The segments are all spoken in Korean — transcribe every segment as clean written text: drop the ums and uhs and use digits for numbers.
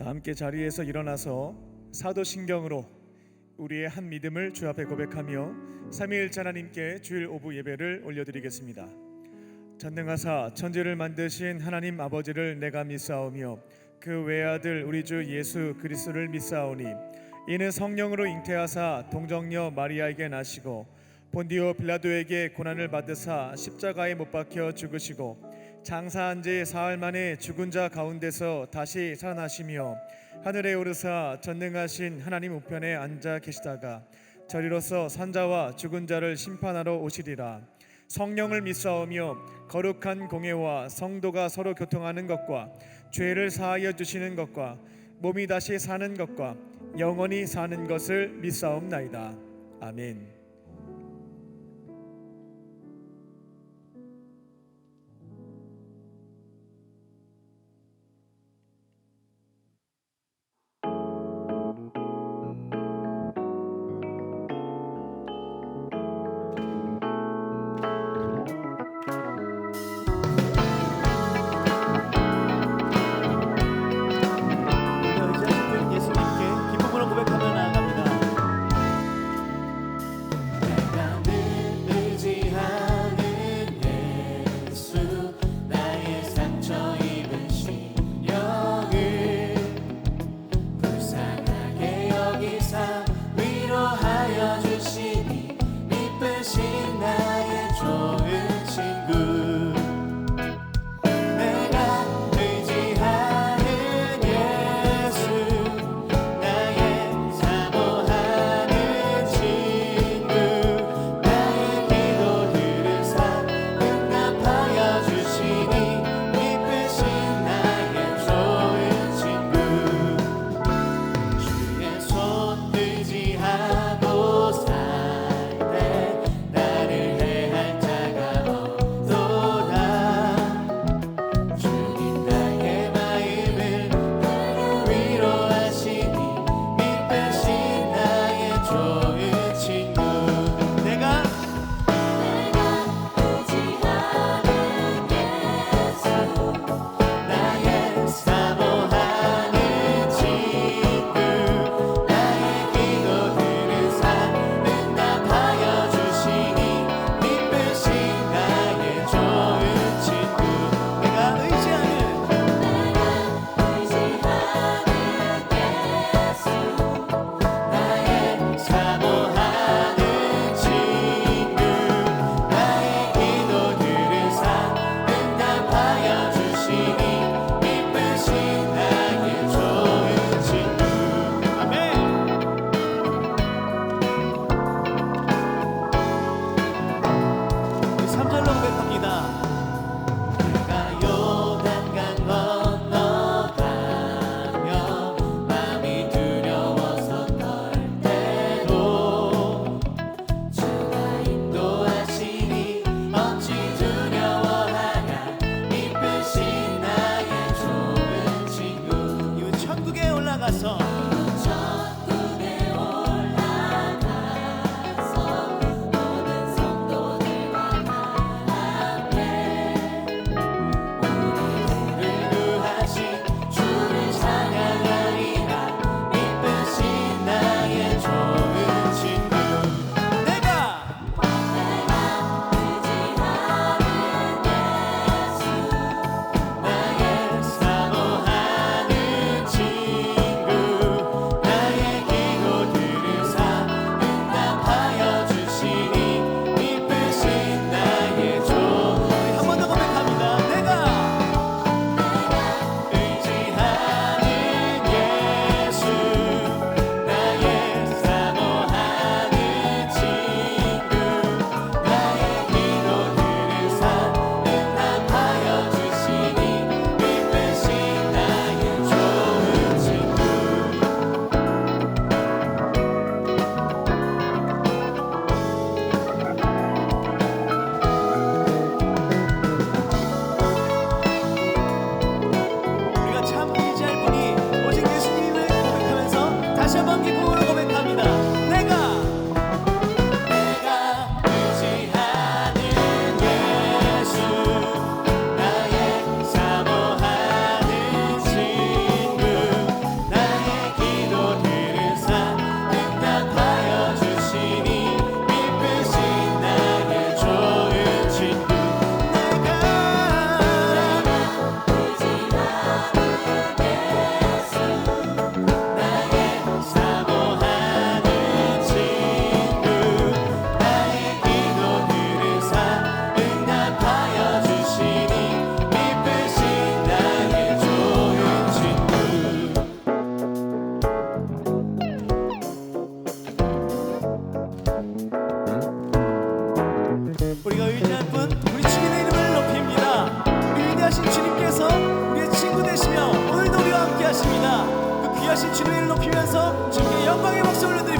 다 함께 자리에서 일어나서 사도신경으로 우리의 한 믿음을 주 앞에 고백하며 삼위일체 하나님께 주일 오부 예배를 올려드리겠습니다. 전능하사 천지를 만드신 하나님 아버지를 내가 믿사오며 그 외아들 우리 주 예수 그리스도를 믿사오니 이는 성령으로 잉태하사 동정녀 마리아에게 나시고 본디오 빌라도에게 고난을 받으사 십자가에 못 박혀 죽으시고 장사한 지 사흘 만에 죽은 자 가운데서 다시 살아나시며 하늘에 오르사 전능하신 하나님 우편에 앉아 계시다가 저리로서 산자와 죽은 자를 심판하러 오시리라. 성령을 믿사오며 거룩한 공예와 성도가 서로 교통하는 것과 죄를 사하여 주시는 것과 몸이 다시 사는 것과 영원히 사는 것을 믿사옵나이다. 아멘.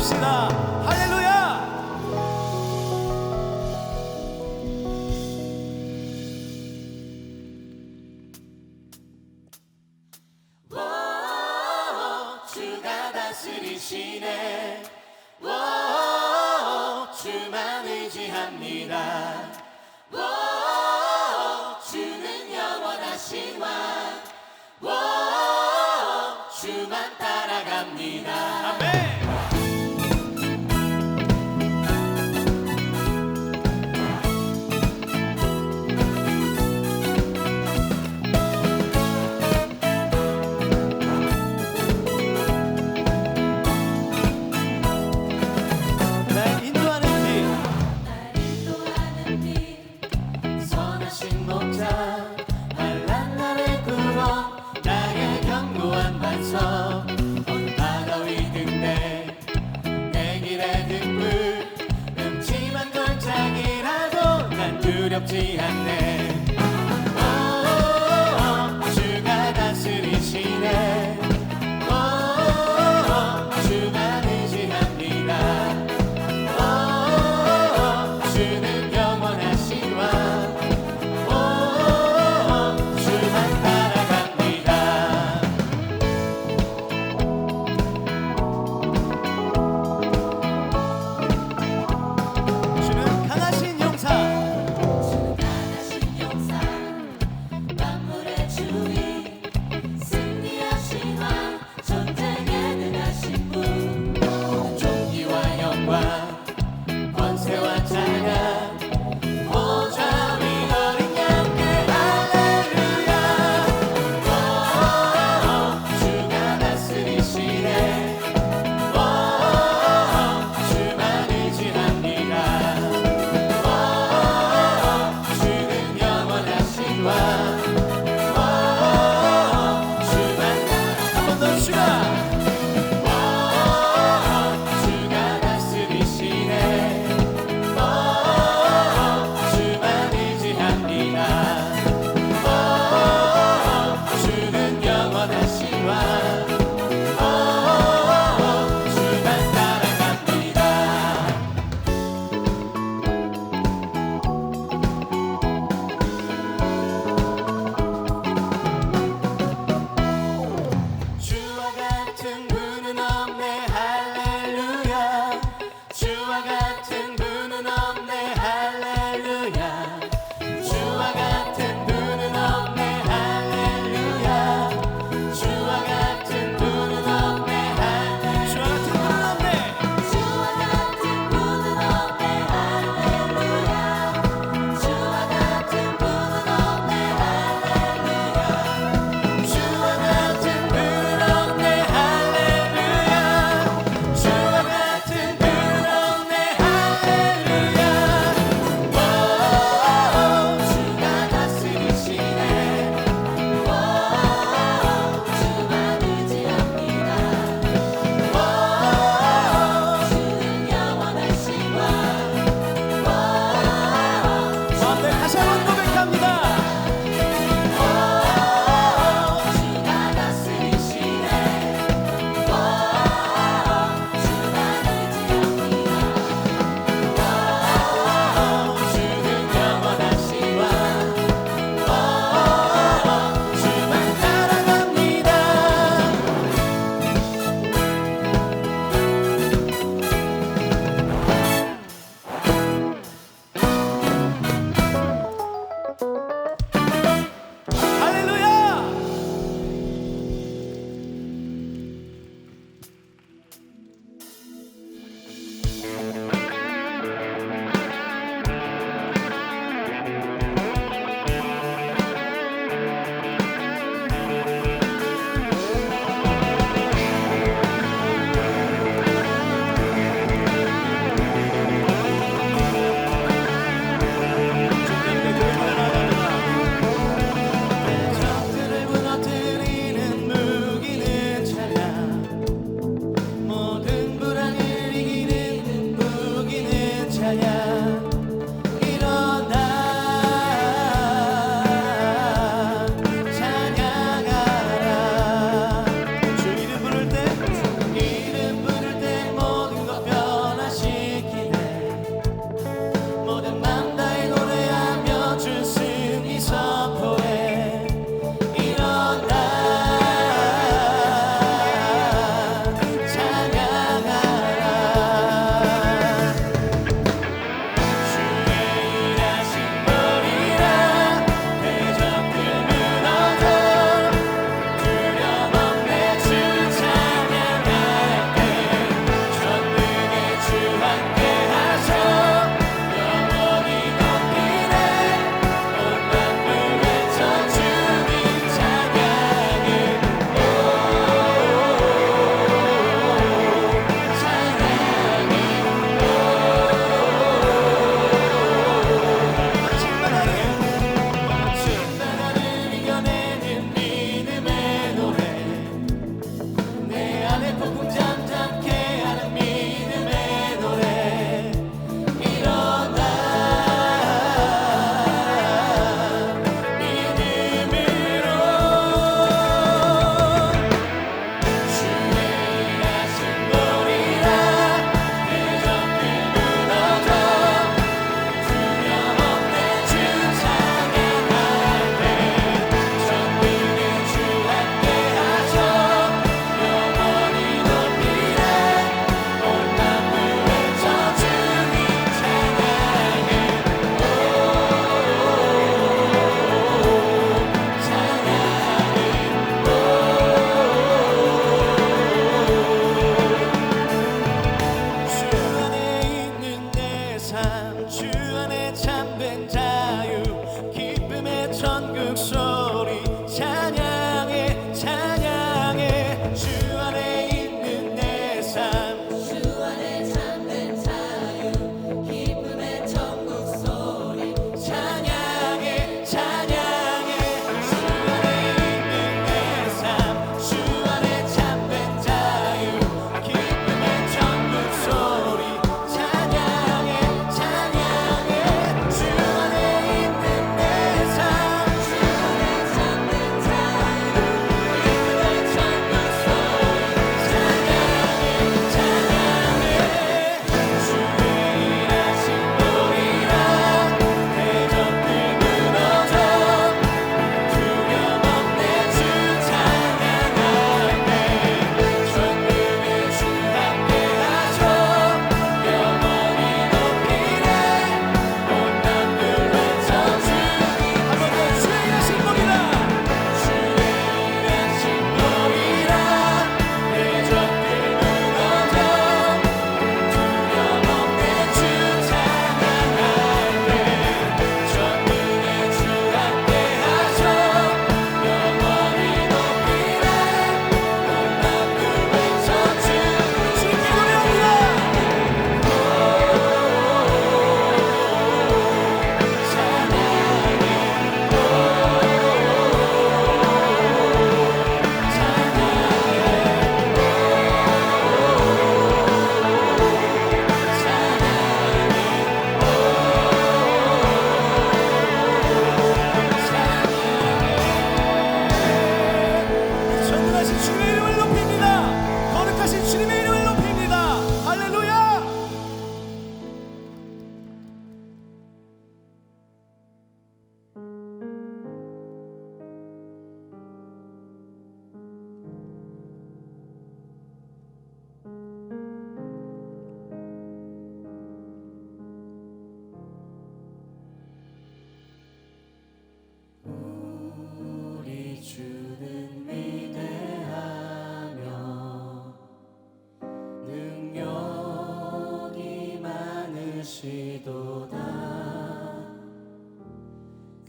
부릅시다. 할렐루야. 주가 다스리시네. 주만 의지합니다. 주는 영원하신 왕. 주만 따라갑니다. 아멘. 날 인도하는 길, 선하신 목자, 한란 나를 구원, 나의 견고한 반석, 어느 바다 위 등대, 내 길의 등불, 음침한 골짜기라도 난 두렵지 않네. 주가 다스리시네. 주만 의지합니다. 주는 영원하신 왕. 주만 따라갑니다. 주는 강하신 용사, 강하신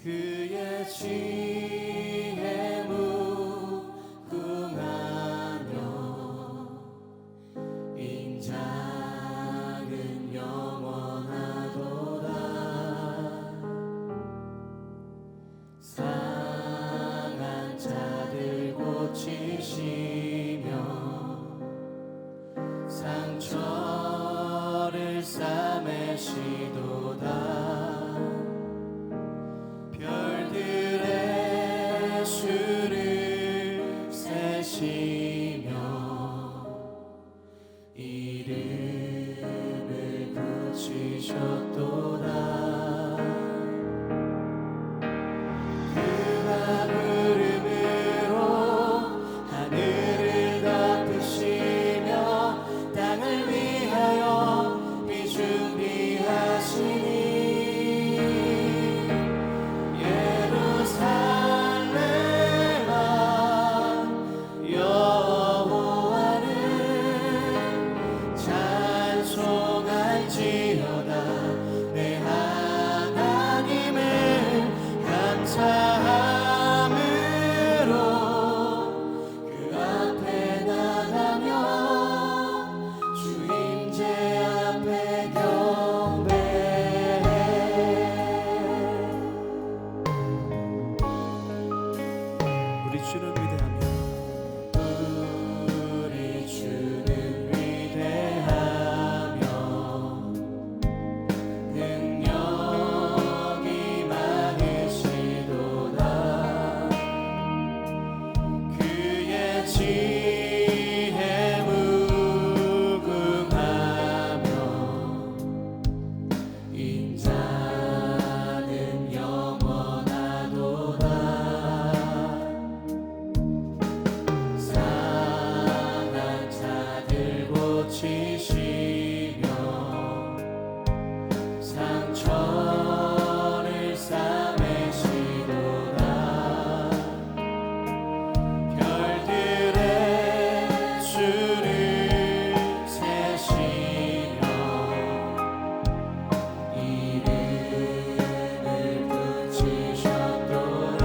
그의 지혜 무궁하며 인자는 영원하도다. 상한 자들 고치시며 상처를 싸매시도다. 별들의 수를 세시며 이름을 붙이셨도다. 그가 구름으로 하늘을 덮으시며 땅을 위하여 비 준비하시니 예루살렘아 여호와를 찬송할지어다. 내 하나님을 감사함으로 그 앞에 나가며 주 임재 앞에 경배해. 우리 주는 위대하며 우리 주는 위대하며 능력이 많으시도다. 그의 지혜 무궁하며 인자는 영원하도다. 상한 자들 고치시며 상처를 싸매시도다. 별들의 수를 세시며 이름을 붙이셨도다.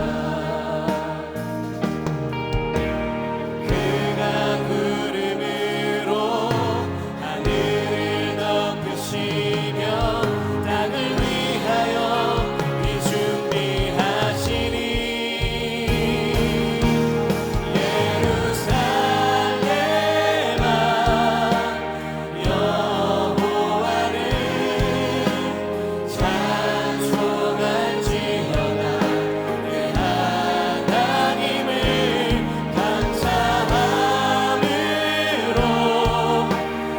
그가 구름으로 하늘을 덮으시며 땅을 위하여 비 준비하시니 예루살렘아 여호와를 찬송할지어다. 내 하나님을 감사함으로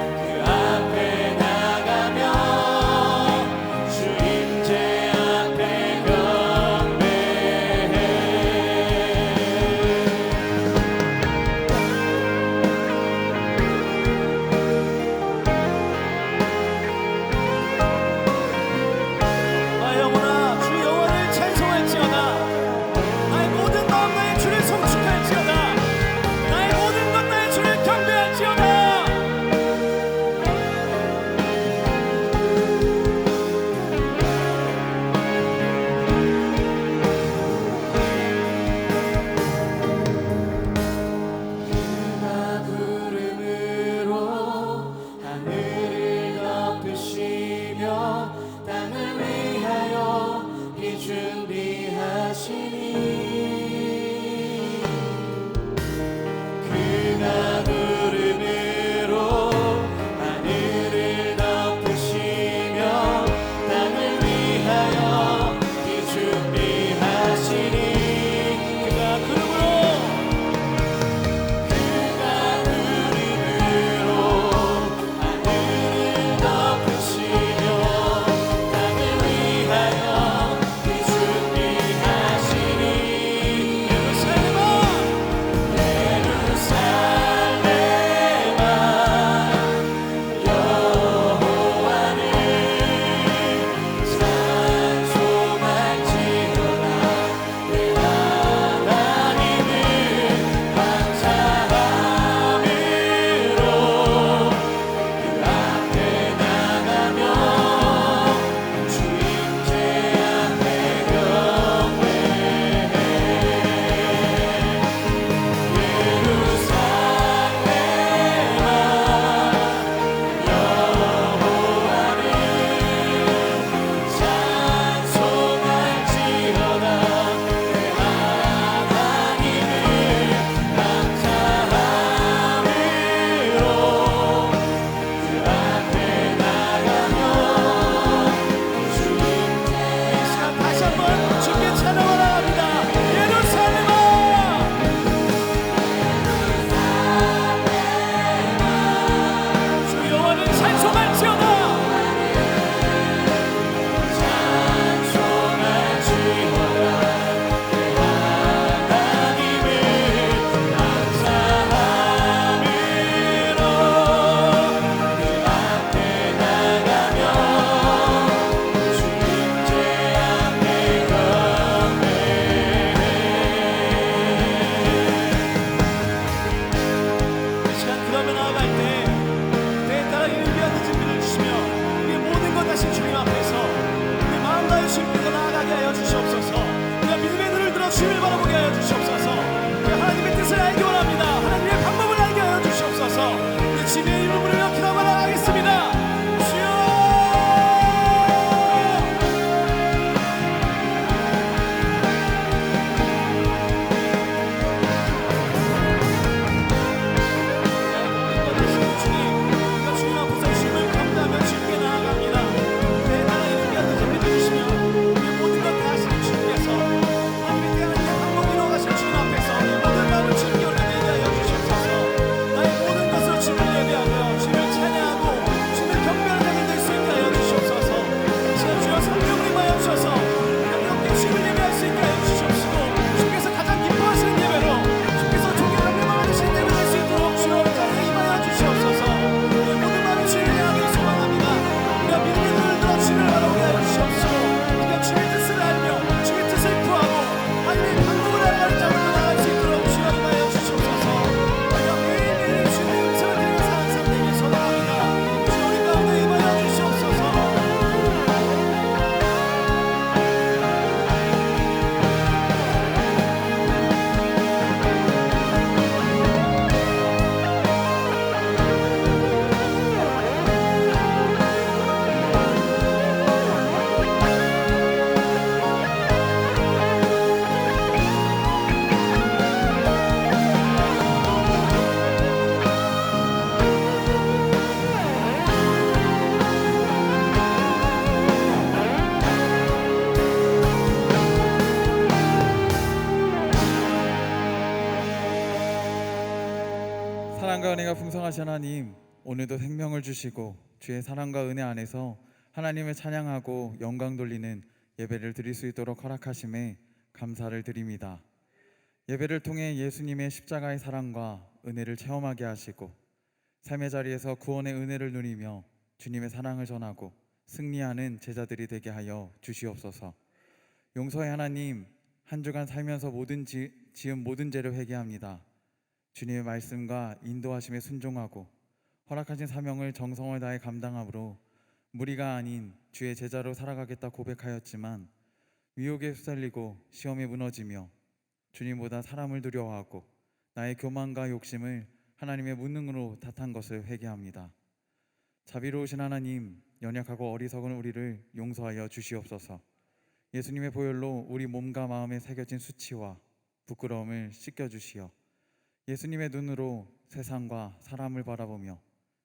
그 앞에 나가며 주 임재 앞에 경배해. 나의 영혼아 주 여호와를 찬송할지어다. 나의 모든 마음 나의 주를 송축할지어다. 나의 모든 것 나의 주를 경배할지어다. 그가 구름으로 하늘을 덮으시며 땅을 위하여 비 준비하시니 그가 구름으로 사랑과 은혜가 풍성하신 하나님, 오늘도 생명을 주시고 주의 사랑과 은혜 안에서 하나님을 찬양하고 영광 돌리는 예배를 드릴 수 있도록 허락하심에 감사를 드립니다. 예배를 통해 예수님의 십자가의 사랑과 은혜를 체험하게 하시고 삶의 자리에서 구원의 은혜를 누리며 주님의 사랑을 전하고 승리하는 제자들이 되게 하여 주시옵소서. 용서의 하나님, 한 주간 살면서 지은 모든 죄를 회개합니다. 주님의 말씀과 인도하심에 순종하고 허락하신 사명을 정성을 다해 감당함으로 무리가 아닌 주의 제자로 살아가겠다 고백하였지만 위혹에 휩쓸리고 시험에 무너지며 주님보다 사람을 두려워하고 나의 교만과 욕심을 하나님의 무능으로 탓한 것을 회개합니다. 자비로우신 하나님, 연약하고 어리석은 우리를 용서하여 주시옵소서. 예수님의 보혈로 우리 몸과 마음에 새겨진 수치와 부끄러움을 씻겨주시어 예수님의 눈으로 세상과 사람을 바라보며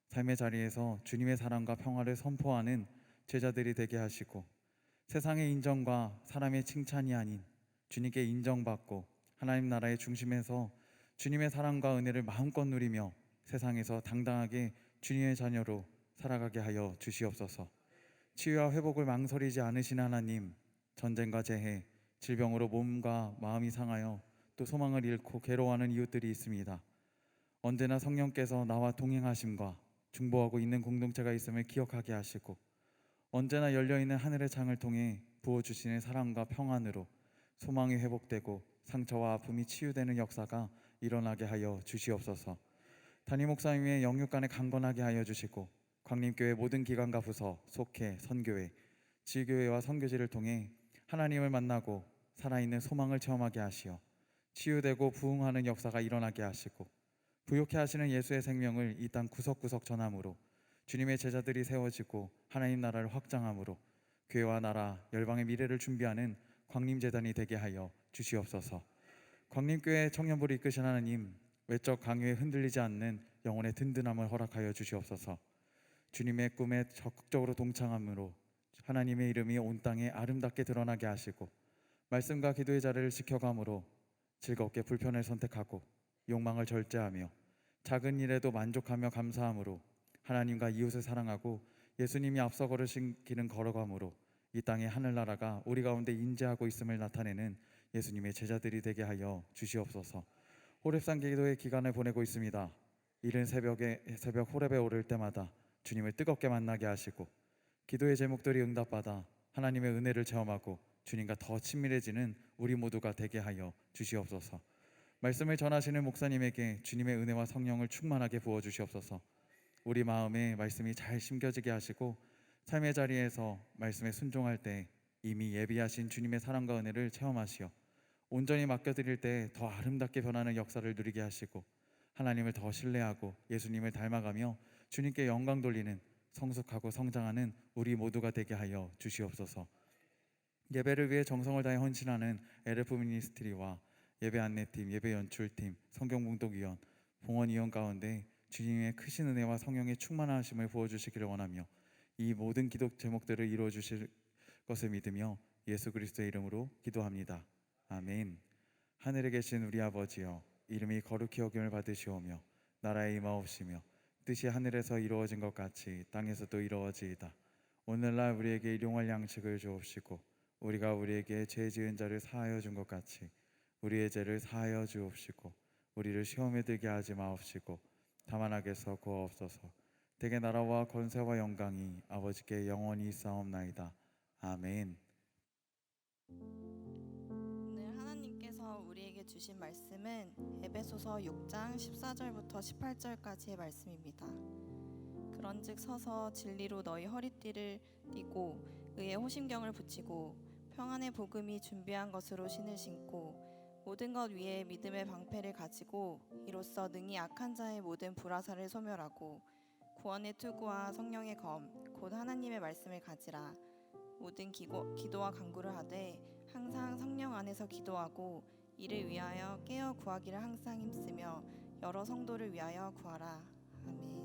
삶의 자리에서 주님의 사랑과 평화를 선포하는 제자들이 되게 하시고 세상의 인정과 사람의 칭찬이 아닌 주님께 인정받고 하나님 나라의 중심에서 주님의 사랑과 은혜를 마음껏 누리며 세상에서 당당하게 주님의 자녀로 살아가게 하여 주시옵소서. 치유와 회복을 망설이지 않으신 하나님, 전쟁과 재해, 질병으로 몸과 마음이 상하여 또 소망을 잃고 괴로워하는 이웃들이 있습니다. 언제나 성령께서 나와 동행하심과 중보하고 있는 공동체가 있음을 기억하게 하시고 언제나 열려있는 하늘의 창을 통해 부어주시는 사랑과 평안으로 소망이 회복되고 상처와 아픔이 치유되는 역사가 일어나게 하여 주시옵소서. 담임 목사님의 영육간에 강건하게 하여 주시고 광림교회 모든 기관과 부서, 속회, 선교회, 지교회와 선교지를 통해 하나님을 만나고 살아있는 소망을 체험하게 하시어 치유되고 부흥하는 역사가 일어나게 하시고 부욕해 하시는 예수의 생명을 이 땅 구석구석 전함으로 주님의 제자들이 세워지고 하나님 나라를 확장함으로 교회와 나라, 열방의 미래를 준비하는 광림재단이 되게 하여 주시옵소서. 광림교회 청년부를 이끄신 하나님, 외적 강요에 흔들리지 않는 영혼의 든든함을 허락하여 주시옵소서. 주님의 꿈에 적극적으로 동참함으로 하나님의 이름이 온 땅에 아름답게 드러나게 하시고 말씀과 기도의 자리를 지켜감으로 즐겁게 불편을 선택하고 욕망을 절제하며 작은 일에도 만족하며 감사함으로 하나님과 이웃을 사랑하고 예수님이 앞서 걸으신 길은 걸어감으로 이 땅의 하늘나라가 우리 가운데 임재하고 있음을 나타내는 예수님의 제자들이 되게 하여 주시옵소서. 호렙산 기도의 기간을 보내고 있습니다. 이른 새벽 호렙에 오를 때마다 주님을 뜨겁게 만나게 하시고 기도의 제목들이 응답받아 하나님의 은혜를 체험하고 주님과 더 친밀해지는 우리 모두가 되게 하여 주시옵소서. 말씀을 전하시는 목사님에게 주님의 은혜와 성령을 충만하게 부어주시옵소서. 우리 마음에 말씀이 잘 심겨지게 하시고 삶의 자리에서 말씀에 순종할 때 이미 예비하신 주님의 사랑과 은혜를 체험하시어 온전히 맡겨드릴 때 더 아름답게 변하는 역사를 누리게 하시고 하나님을 더 신뢰하고 예수님을 닮아가며 주님께 영광 돌리는 성숙하고 성장하는 우리 모두가 되게 하여 주시옵소서. 예배를 위해 정성을 다해 헌신하는 LF 미니스트리와 예배 안내팀, 예배 연출팀, 성경봉독위원, 봉헌위원 가운데 주님의 크신 은혜와 성령의 충만하심을 부어주시기를 원하며 이 모든 기도 제목들을 이루어 주실 것을 믿으며 예수 그리스도의 이름으로 기도합니다. 아멘. 하늘에 계신 우리 아버지여, 이름이 거룩히 여김을 받으시오며 나라에 임하옵시며 뜻이 하늘에서 이루어진 것 같이 땅에서도 이루어지이다. 오늘날 우리에게 일용할 양식을 주옵시고 우리가 우리에게 죄 지은 자를 사하여 준 것 같이 우리의 죄를 사하여 주옵시고 우리를 시험에 들게 하지 마옵시고 다만 악에서 구하옵소서. 대개 나라와 권세와 영광이 아버지께 영원히 있사옵나이다. 아멘. 오늘 하나님께서 우리에게 주신 말씀은 에베소서 6장 14절부터 18절까지의 말씀입니다. 그런즉 서서 진리로 너희 허리띠를 띠고 의의 호심경을 붙이고 평안의 복음이 준비한 것으로 신을 신고 모든 것 위에 믿음의 방패를 가지고 이로써 능히 악한 자의 모든 불화살을 소멸하고 구원의 투구와 성령의 검 곧 하나님의 말씀을 가지라. 모든 기도와 간구를 하되 항상 성령 안에서 기도하고 이를 위하여 깨어 구하기를 항상 힘쓰며 여러 성도를 위하여 구하라. 아멘.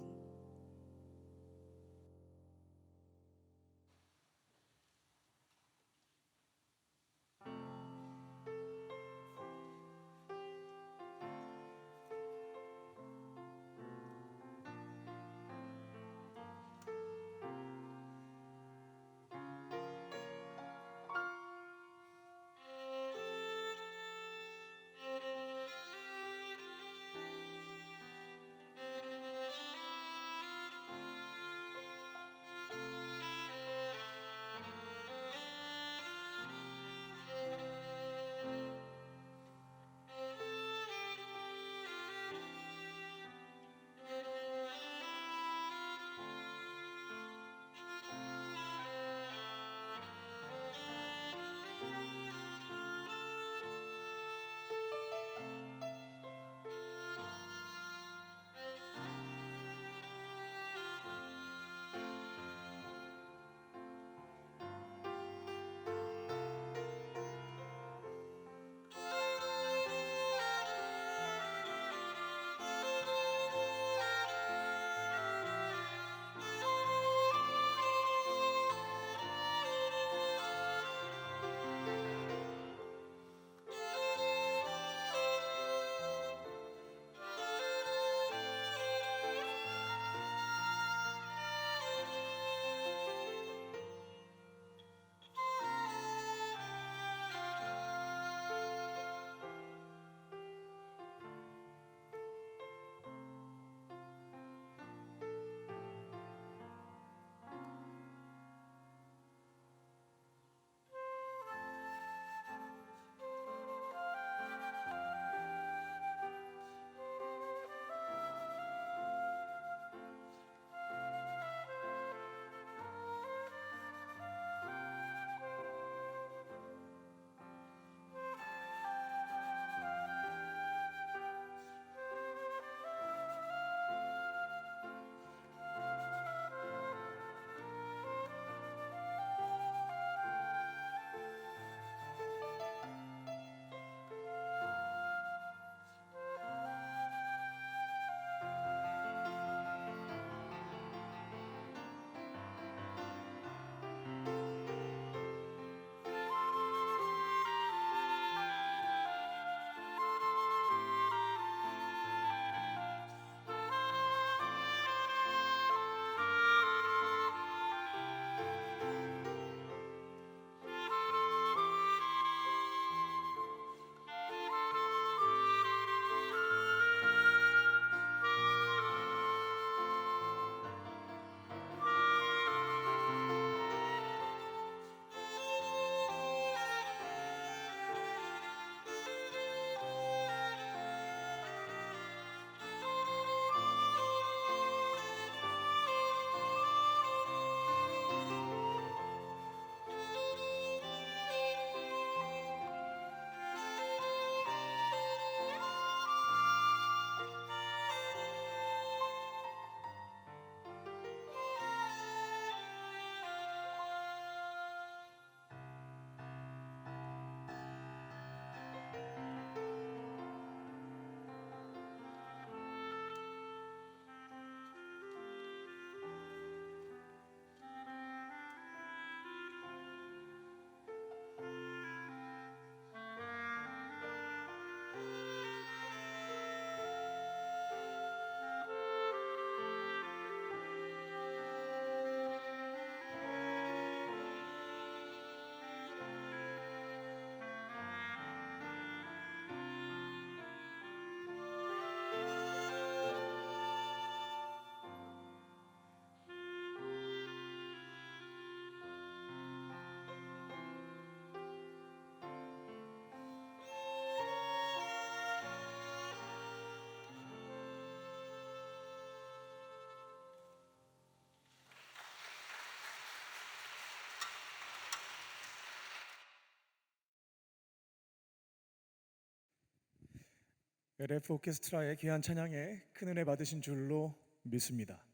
LF 오케스트라의 귀한 찬양에 큰 은혜 받으신 줄로 믿습니다.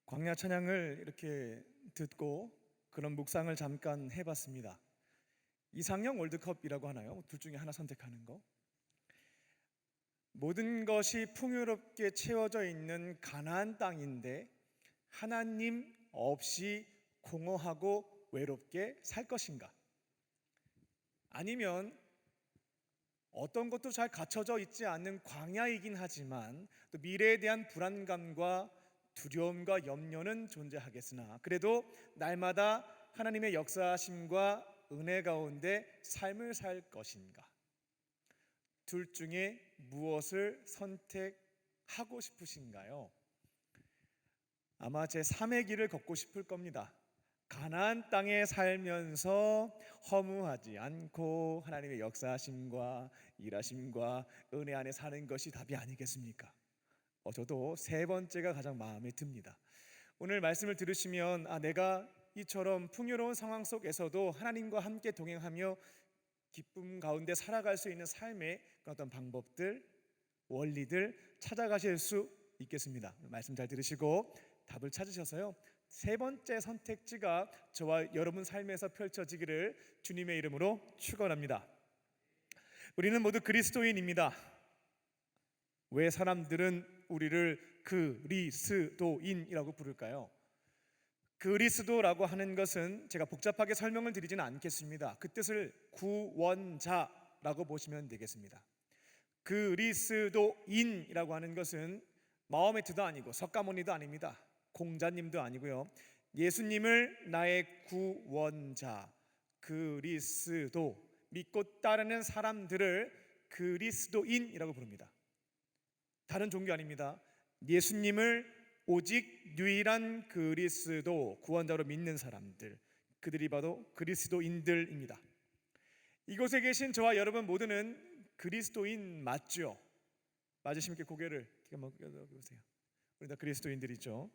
광야 찬양을 이렇게 듣고 그런 묵상을 잠깐 해봤습니다. 이상형 월드컵이라고 하나요? 둘 중에 하나 선택하는 거. 모든 것이 풍요롭게 채워져 있는 가나안 땅인데 하나님 없이 공허하고 외롭게 살 것인가? 아니면 어떤 것도 잘 갖춰져 있지 않는 광야이긴 하지만 또 미래에 대한 불안감과 두려움과 염려는 존재하겠으나 그래도 날마다 하나님의 역사하심과 은혜 가운데 삶을 살 것인가? 둘 중에 무엇을 선택하고 싶으신가요? 아마 제 3의 길을 걷고 싶을 겁니다. 가나안 땅에 살면서 허무하지 않고 하나님의 역사하심과 일하심과 은혜 안에 사는 것이 답이 아니겠습니까? 저도 세 번째가 가장 마음에 듭니다. 오늘 말씀을 들으시면 내가 이처럼 풍요로운 상황 속에서도 하나님과 함께 동행하며 기쁨 가운데 살아갈 수 있는 삶의 어떤 방법들, 원리들 찾아가실 수 있겠습니다. 말씀 잘 들으시고 답을 찾으셔서요, 세 번째 선택지가 저와 여러분 삶에서 펼쳐지기를 주님의 이름으로 축원합니다. 우리는 모두 그리스도인입니다. 왜 사람들은 우리를 그리스도인이라고 부를까요? 그리스도라고 하는 것은 제가 복잡하게 설명을 드리지는 않겠습니다. 그 뜻을 구원자라고 보시면 되겠습니다. 그리스도인이라고 하는 것은 마호메트도 아니고 석가모니도 아닙니다. 공자님도 아니고요. 예수님을 나의 구원자, 그리스도, 믿고 따르는 사람들을 그리스도인이라고 부릅니다. 다른 종교 아닙니다. 예수님을 오직 유일한 그리스도, 구원자로 믿는 사람들, 그들이 바로 그리스도인들입니다. 이곳에 계신 저와 여러분 모두는 그리스도인 맞죠? 맞으십니까? 고개를 한번 보세요. 우리 다 그리스도인들이죠.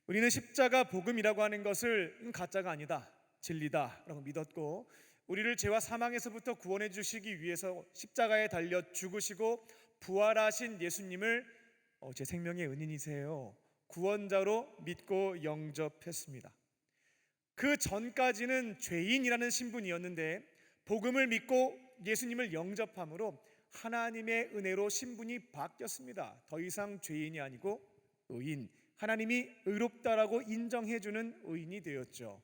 우리는 십자가 복음이라고 하는 것을 가짜가 아니다, 진리다라고 믿었고, 우리를 죄와 사망에서부터 구원해 주시기 위해서 십자가에 달려 죽으시고 부활하신 예수님을 제 생명의 은인이세요, 구원자로 믿고 영접했습니다. 그 전까지는 죄인이라는 신분이었는데 복음을 믿고 예수님을 영접함으로 하나님의 은혜로 신분이 바뀌었습니다. 더 이상 죄인이 아니고 의인, 하나님이 의롭다라고 인정해주는 의인이 되었죠.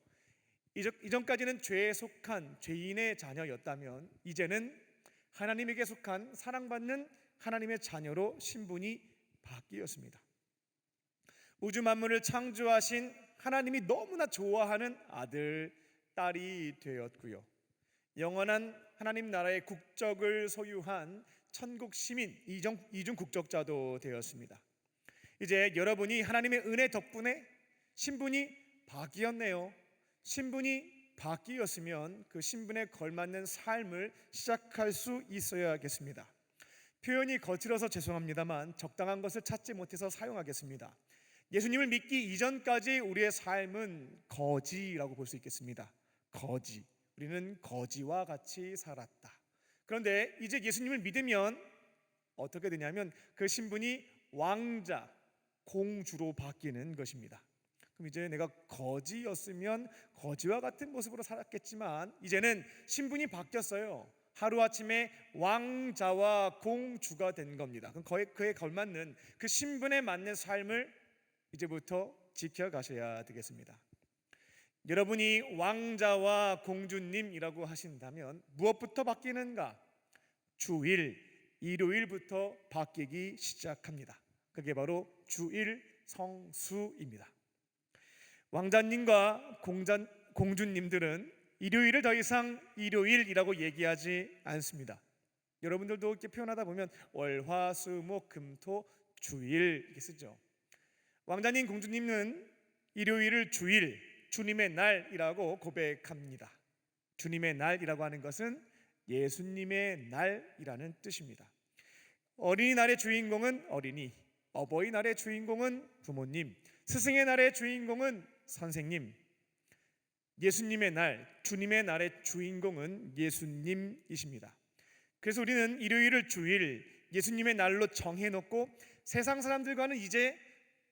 이전까지는 죄에 속한 죄인의 자녀였다면 이제는 하나님에게 속한 사랑받는 하나님의 자녀로 신분이 바뀌었습니다. 우주 만물을 창조하신 하나님이 너무나 좋아하는 아들, 딸이 되었고요. 영원한 하나님 나라의 국적을 소유한 천국 시민, 이중 국적자도 되었습니다. 이제 여러분이 하나님의 은혜 덕분에 신분이 바뀌었네요. 신분이 바뀌었으면 그 신분에 걸맞는 삶을 시작할 수 있어야겠습니다. 표현이 거칠어서 죄송합니다만 적당한 것을 찾지 못해서 사용하겠습니다. 예수님을 믿기 이전까지 우리의 삶은 거지라고 볼 수 있겠습니다. 거지. 우리는 거지와 같이 살았다. 그런데 이제 예수님을 믿으면 어떻게 되냐면 그 신분이 왕자, 공주로 바뀌는 것입니다. 그럼 이제 내가 거지였으면 거지와 같은 모습으로 살았겠지만 이제는 신분이 바뀌었어요. 하루아침에 왕자와 공주가 된 겁니다. 그럼 그에 걸맞는 그 신분에 맞는 삶을 이제부터 지켜가셔야 되겠습니다. 여러분이 왕자와 공주님이라고 하신다면 무엇부터 바뀌는가? 주일, 일요일부터 바뀌기 시작합니다. 그게 바로 주일 성수입니다. 왕자님과 공주님들은 일요일을 더 이상 일요일이라고 얘기하지 않습니다. 여러분들도 이렇게 표현하다 보면 월, 화, 수, 목, 금, 토, 주일 이렇게 쓰죠. 왕자님, 공주님은 일요일을 주일, 주님의 날이라고 고백합니다. 주님의 날이라고 하는 것은 예수님의 날이라는 뜻입니다. 어린이날의 주인공은 어린이, 어버이날의 주인공은 부모님, 스승의 날의 주인공은 선생님, 예수님의 날, 주님의 날의 주인공은 예수님이십니다. 그래서 우리는 일요일을 주일 예수님의 날로 정해놓고 세상 사람들과는 이제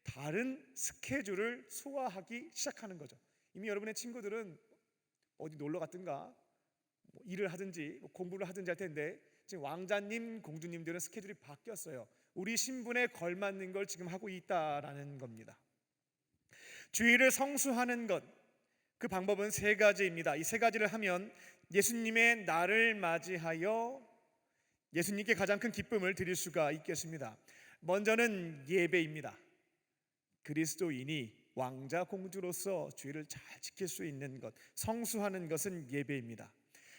다른 스케줄을 소화하기 시작하는 거죠. 이미 여러분의 친구들은 어디 놀러 갔든가 뭐 일을 하든지 뭐 공부를 하든지 할 텐데, 지금 왕자님, 공주님들은 스케줄이 바뀌었어요. 우리 신분에 걸맞는 걸 지금 하고 있다라는 겁니다. 주일을 성수하는 것, 그 방법은 세 가지입니다. 이 세 가지를 하면 예수님의 날을 맞이하여 예수님께 가장 큰 기쁨을 드릴 수가 있겠습니다. 먼저는 예배입니다. 그리스도인이 왕자 공주로서 주일을 잘 지킬 수 있는 것, 성수하는 것은 예배입니다.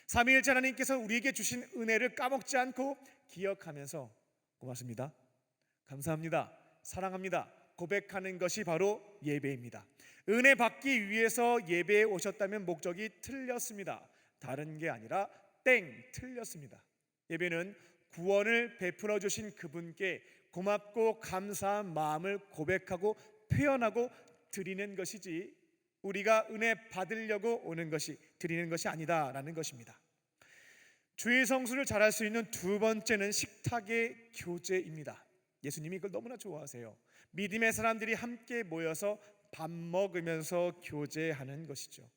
삼위일체 하나님께서 우리에게 주신 은혜를 까먹지 않고 기억하면서 고맙습니다, 감사합니다, 사랑합니다 고백하는 것이 바로 예배입니다. 은혜 받기 위해서 예배에 오셨다면 목적이 틀렸습니다. 다른 게 아니라 틀렸습니다. 예배는 구원을 베풀어 주신 그분께 고맙고 감사한 마음을 고백하고 표현하고 드리는 것이지, 우리가 은혜 받으려고 오는 것이, 드리는 것이 아니다라는 것입니다. 주일 성수를 잘할 수 있는 두 번째는 식탁의 교제입니다. 예수님이 이걸 너무나 좋아하세요. 믿음의 사람들이 함께 모여서 밥 먹으면서 교제하는 것이죠.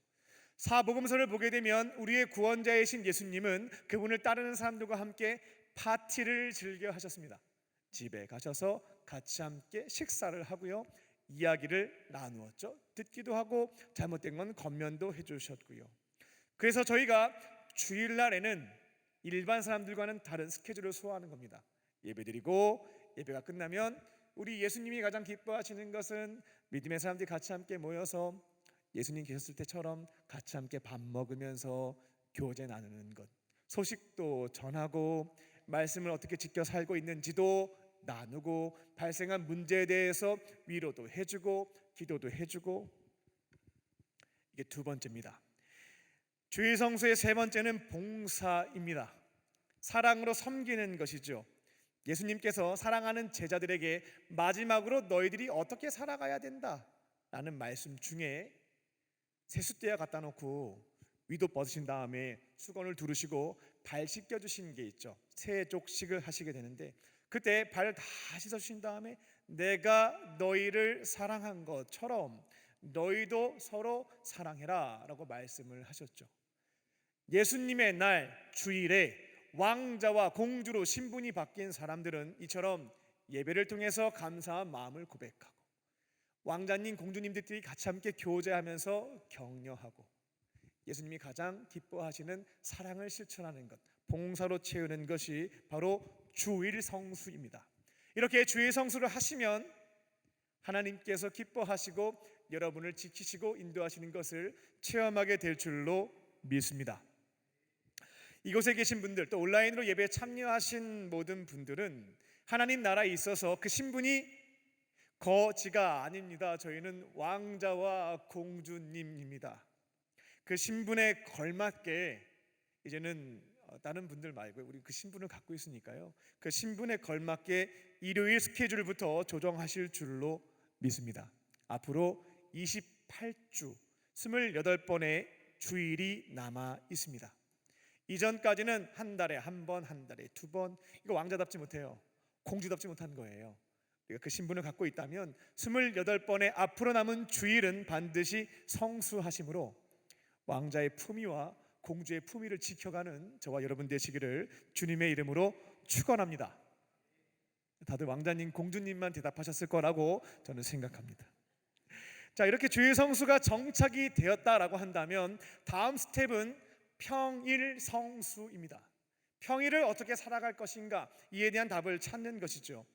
사복음서를 보게 되면 우리의 구원자이신 예수님은 그분을 따르는 사람들과 함께 파티를 즐겨 하셨습니다. 집에 가셔서 같이 함께 식사를 하고요, 이야기를 나누었죠. 듣기도 하고 잘못된 건 권면도 해주셨고요. 그래서 저희가 주일날에는 일반 사람들과는 다른 스케줄을 소화하는 겁니다. 예배드리고 예배가 끝나면 우리 예수님이 가장 기뻐하시는 것은 믿음의 사람들이 같이 함께 모여서 예수님 계셨을 때처럼 같이 함께 밥 먹으면서 교제 나누는 것, 소식도 전하고 말씀을 어떻게 지켜 살고 있는지도 나누고 발생한 문제에 대해서 위로도 해주고 기도도 해주고, 이게 두 번째입니다. 주일 성수의 세 번째는 봉사입니다. 사랑으로 섬기는 것이죠. 예수님께서 사랑하는 제자들에게 마지막으로 너희들이 어떻게 살아가야 된다 라는 말씀 중에 세숫대야 갖다 놓고 위도 벗으신 다음에 수건을 두르시고 발 씻겨주신 게 있죠. 세족식을 하시게 되는데, 그때 발을 다 씻어주신 다음에 내가 너희를 사랑한 것처럼 너희도 서로 사랑해라 라고 말씀을 하셨죠. 예수님의 날 주일에 왕자와 공주로 신분이 바뀐 사람들은 이처럼 예배를 통해서 감사한 마음을 고백하고 왕자님, 공주님들끼리 같이 함께 교제하면서 격려하고 예수님이 가장 기뻐하시는 사랑을 실천하는 것, 봉사로 채우는 것이 바로 주일 성수입니다. 이렇게 주일 성수를 하시면 하나님께서 기뻐하시고 여러분을 지키시고 인도하시는 것을 체험하게 될 줄로 믿습니다. 이곳에 계신 분들, 또 온라인으로 예배에 참여하신 모든 분들은 하나님 나라에 있어서 그 신분이 거지가 아닙니다. 저희는 왕자와 공주님입니다. 그 신분에 걸맞게 이제는 다른 분들 말고 우리 그 신분을 갖고 있으니까요, 그 신분에 걸맞게 일요일 스케줄부터 조정하실 줄로 믿습니다. 앞으로 28주 28번의 주일이 남아 있습니다. 이전까지는 한 달에 한 번, 한 달에 두 번, 이거 왕자답지 못해요. 공주답지 못한 거예요. 우리가 그 신분을 갖고 있다면 28번의 앞으로 남은 주일은 반드시 성수하심으로 왕자의 품위와 공주의 품위를 지켜가는 저와 여러분 되시기를 주님의 이름으로 축원합니다. 다들 왕자님, 공주님만 대답하셨을 거라고 저는 생각합니다. 자, 이렇게 주일 성수가 정착이 되었다라고 한다면 다음 스텝은 평일 성수입니다. 평일을 어떻게 살아갈 것인가, 이에 대한 답을 찾는 것이죠.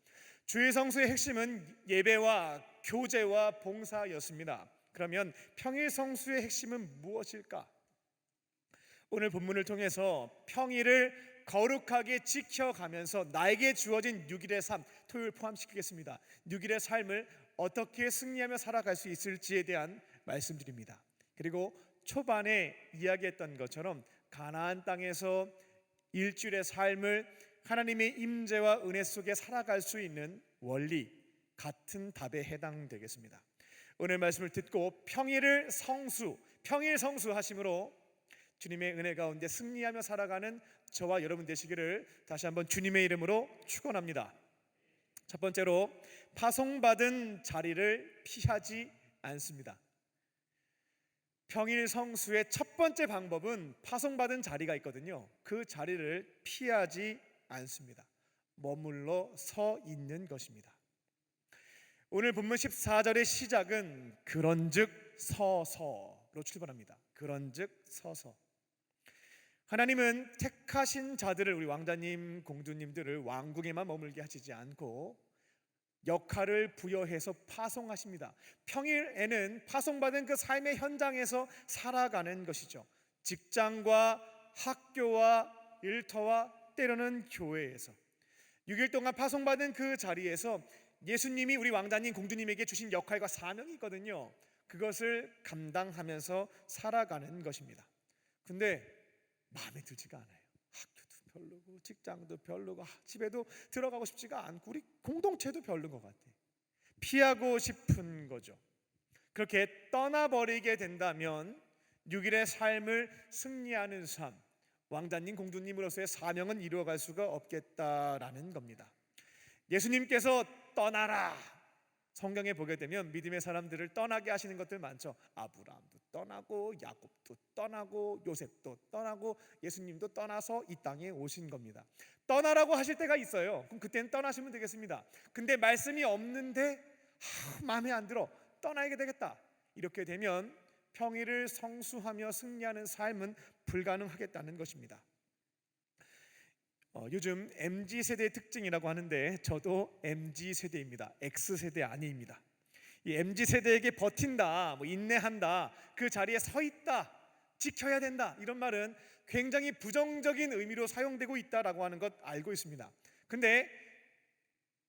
주일 성수의 핵심은 예배와 교제와 봉사였습니다. 그러면 평일 성수의 핵심은 무엇일까? 오늘 본문을 통해서 평일을 거룩하게 지켜가면서 나에게 주어진 6일의 삶, 토요일 포함시키겠습니다. 6일의 삶을 어떻게 승리하며 살아갈 수 있을지에 대한 말씀드립니다. 그리고 초반에 이야기했던 것처럼 가나안 땅에서 일주일의 삶을 하나님의 임재와 은혜 속에 살아갈 수 있는 원리, 같은 답에 해당되겠습니다. 오늘 말씀을 듣고 평일 성수하심으로 주님의 은혜 가운데 승리하며 살아가는 저와 여러분 되시기를 다시 한번 주님의 이름으로 축원합니다. 첫 번째로, 파송받은 자리를 피하지 않습니다. 평일 성수의 첫 번째 방법은 파송받은 자리가 있거든요. 그 자리를 피하지 않습니다. 머물러 서 있는 것입니다. 오늘 본문 14절의 시작은 그런즉 서서로 출발합니다. 그런즉 서서. 하나님은 택하신 자들을, 우리 왕자님, 공주님들을 왕궁에만 머물게 하시지 않고 역할을 부여해서 파송하십니다. 평일에는 파송받은 그 삶의 현장에서 살아가는 것이죠. 직장과 학교와 일터와 때로는 교회에서 6일 동안 파송받은 그 자리에서 예수님이 우리 왕자님, 공주님에게 주신 역할과 사명이 있거든요. 그것을 감당하면서 살아가는 것입니다. 근데 마음에 들지가 않아요. 학교도 별로고 직장도 별로고 집에도 들어가고 싶지가 않고 우리 공동체도 별로인 것 같아요. 피하고 싶은 거죠. 그렇게 떠나버리게 된다면 6일의 삶을 승리하는 삶, 왕자님, 공주님으로서의 사명은 이루어갈 수가 없겠다라는 겁니다. 예수님께서 떠나라, 성경에 보게 되면 믿음의 사람들을 떠나게 하시는 것들 많죠. 아브라함도 떠나고 야곱도 떠나고 요셉도 떠나고 예수님도 떠나서 이 땅에 오신 겁니다. 떠나라고 하실 때가 있어요. 그럼 그때는 떠나시면 되겠습니다. 근데 말씀이 없는데 마음에 안 들어, 떠나게 되겠다, 이렇게 되면 평일을 성수하며 승리하는 삶은 불가능하겠다는 것입니다. 요즘 MZ세대의 특징이라고 하는데 저도 MZ세대입니다. X세대 아닙니다. 이 MZ세대에게 버틴다, 인내한다, 그 자리에 서 있다, 지켜야 된다, 이런 말은 굉장히 부정적인 의미로 사용되고 있다라고 하는 것 알고 있습니다. 근데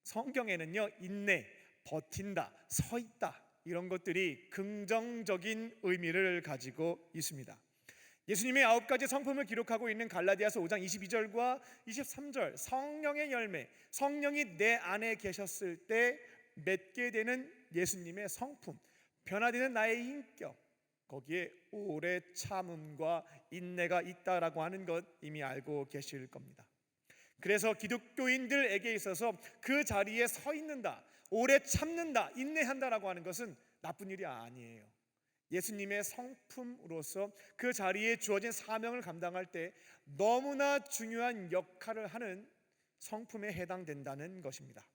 성경에는요, 인내, 버틴다, 서 있다, 이런 것들이 긍정적인 의미를 가지고 있습니다. 예수님의 9가지 성품을 기록하고 있는 갈라디아서 5장 22절과 23절, 성령의 열매, 성령이 내 안에 계셨을 때 맺게 되는 예수님의 성품, 변화되는 나의 인격, 거기에 오래 참음과 인내가 있다라고 하는 것 이미 알고 계실 겁니다. 그래서 기독교인들에게 있어서 그 자리에 서 있는다, 오래 참는다, 인내한다라고 하는 것은 나쁜 일이 아니에요. 예수님의 성품으로서 그 자리에 주어진 사명을 감당할 때 너무나 중요한 역할을 하는 성품에 해당된다는 것입니다.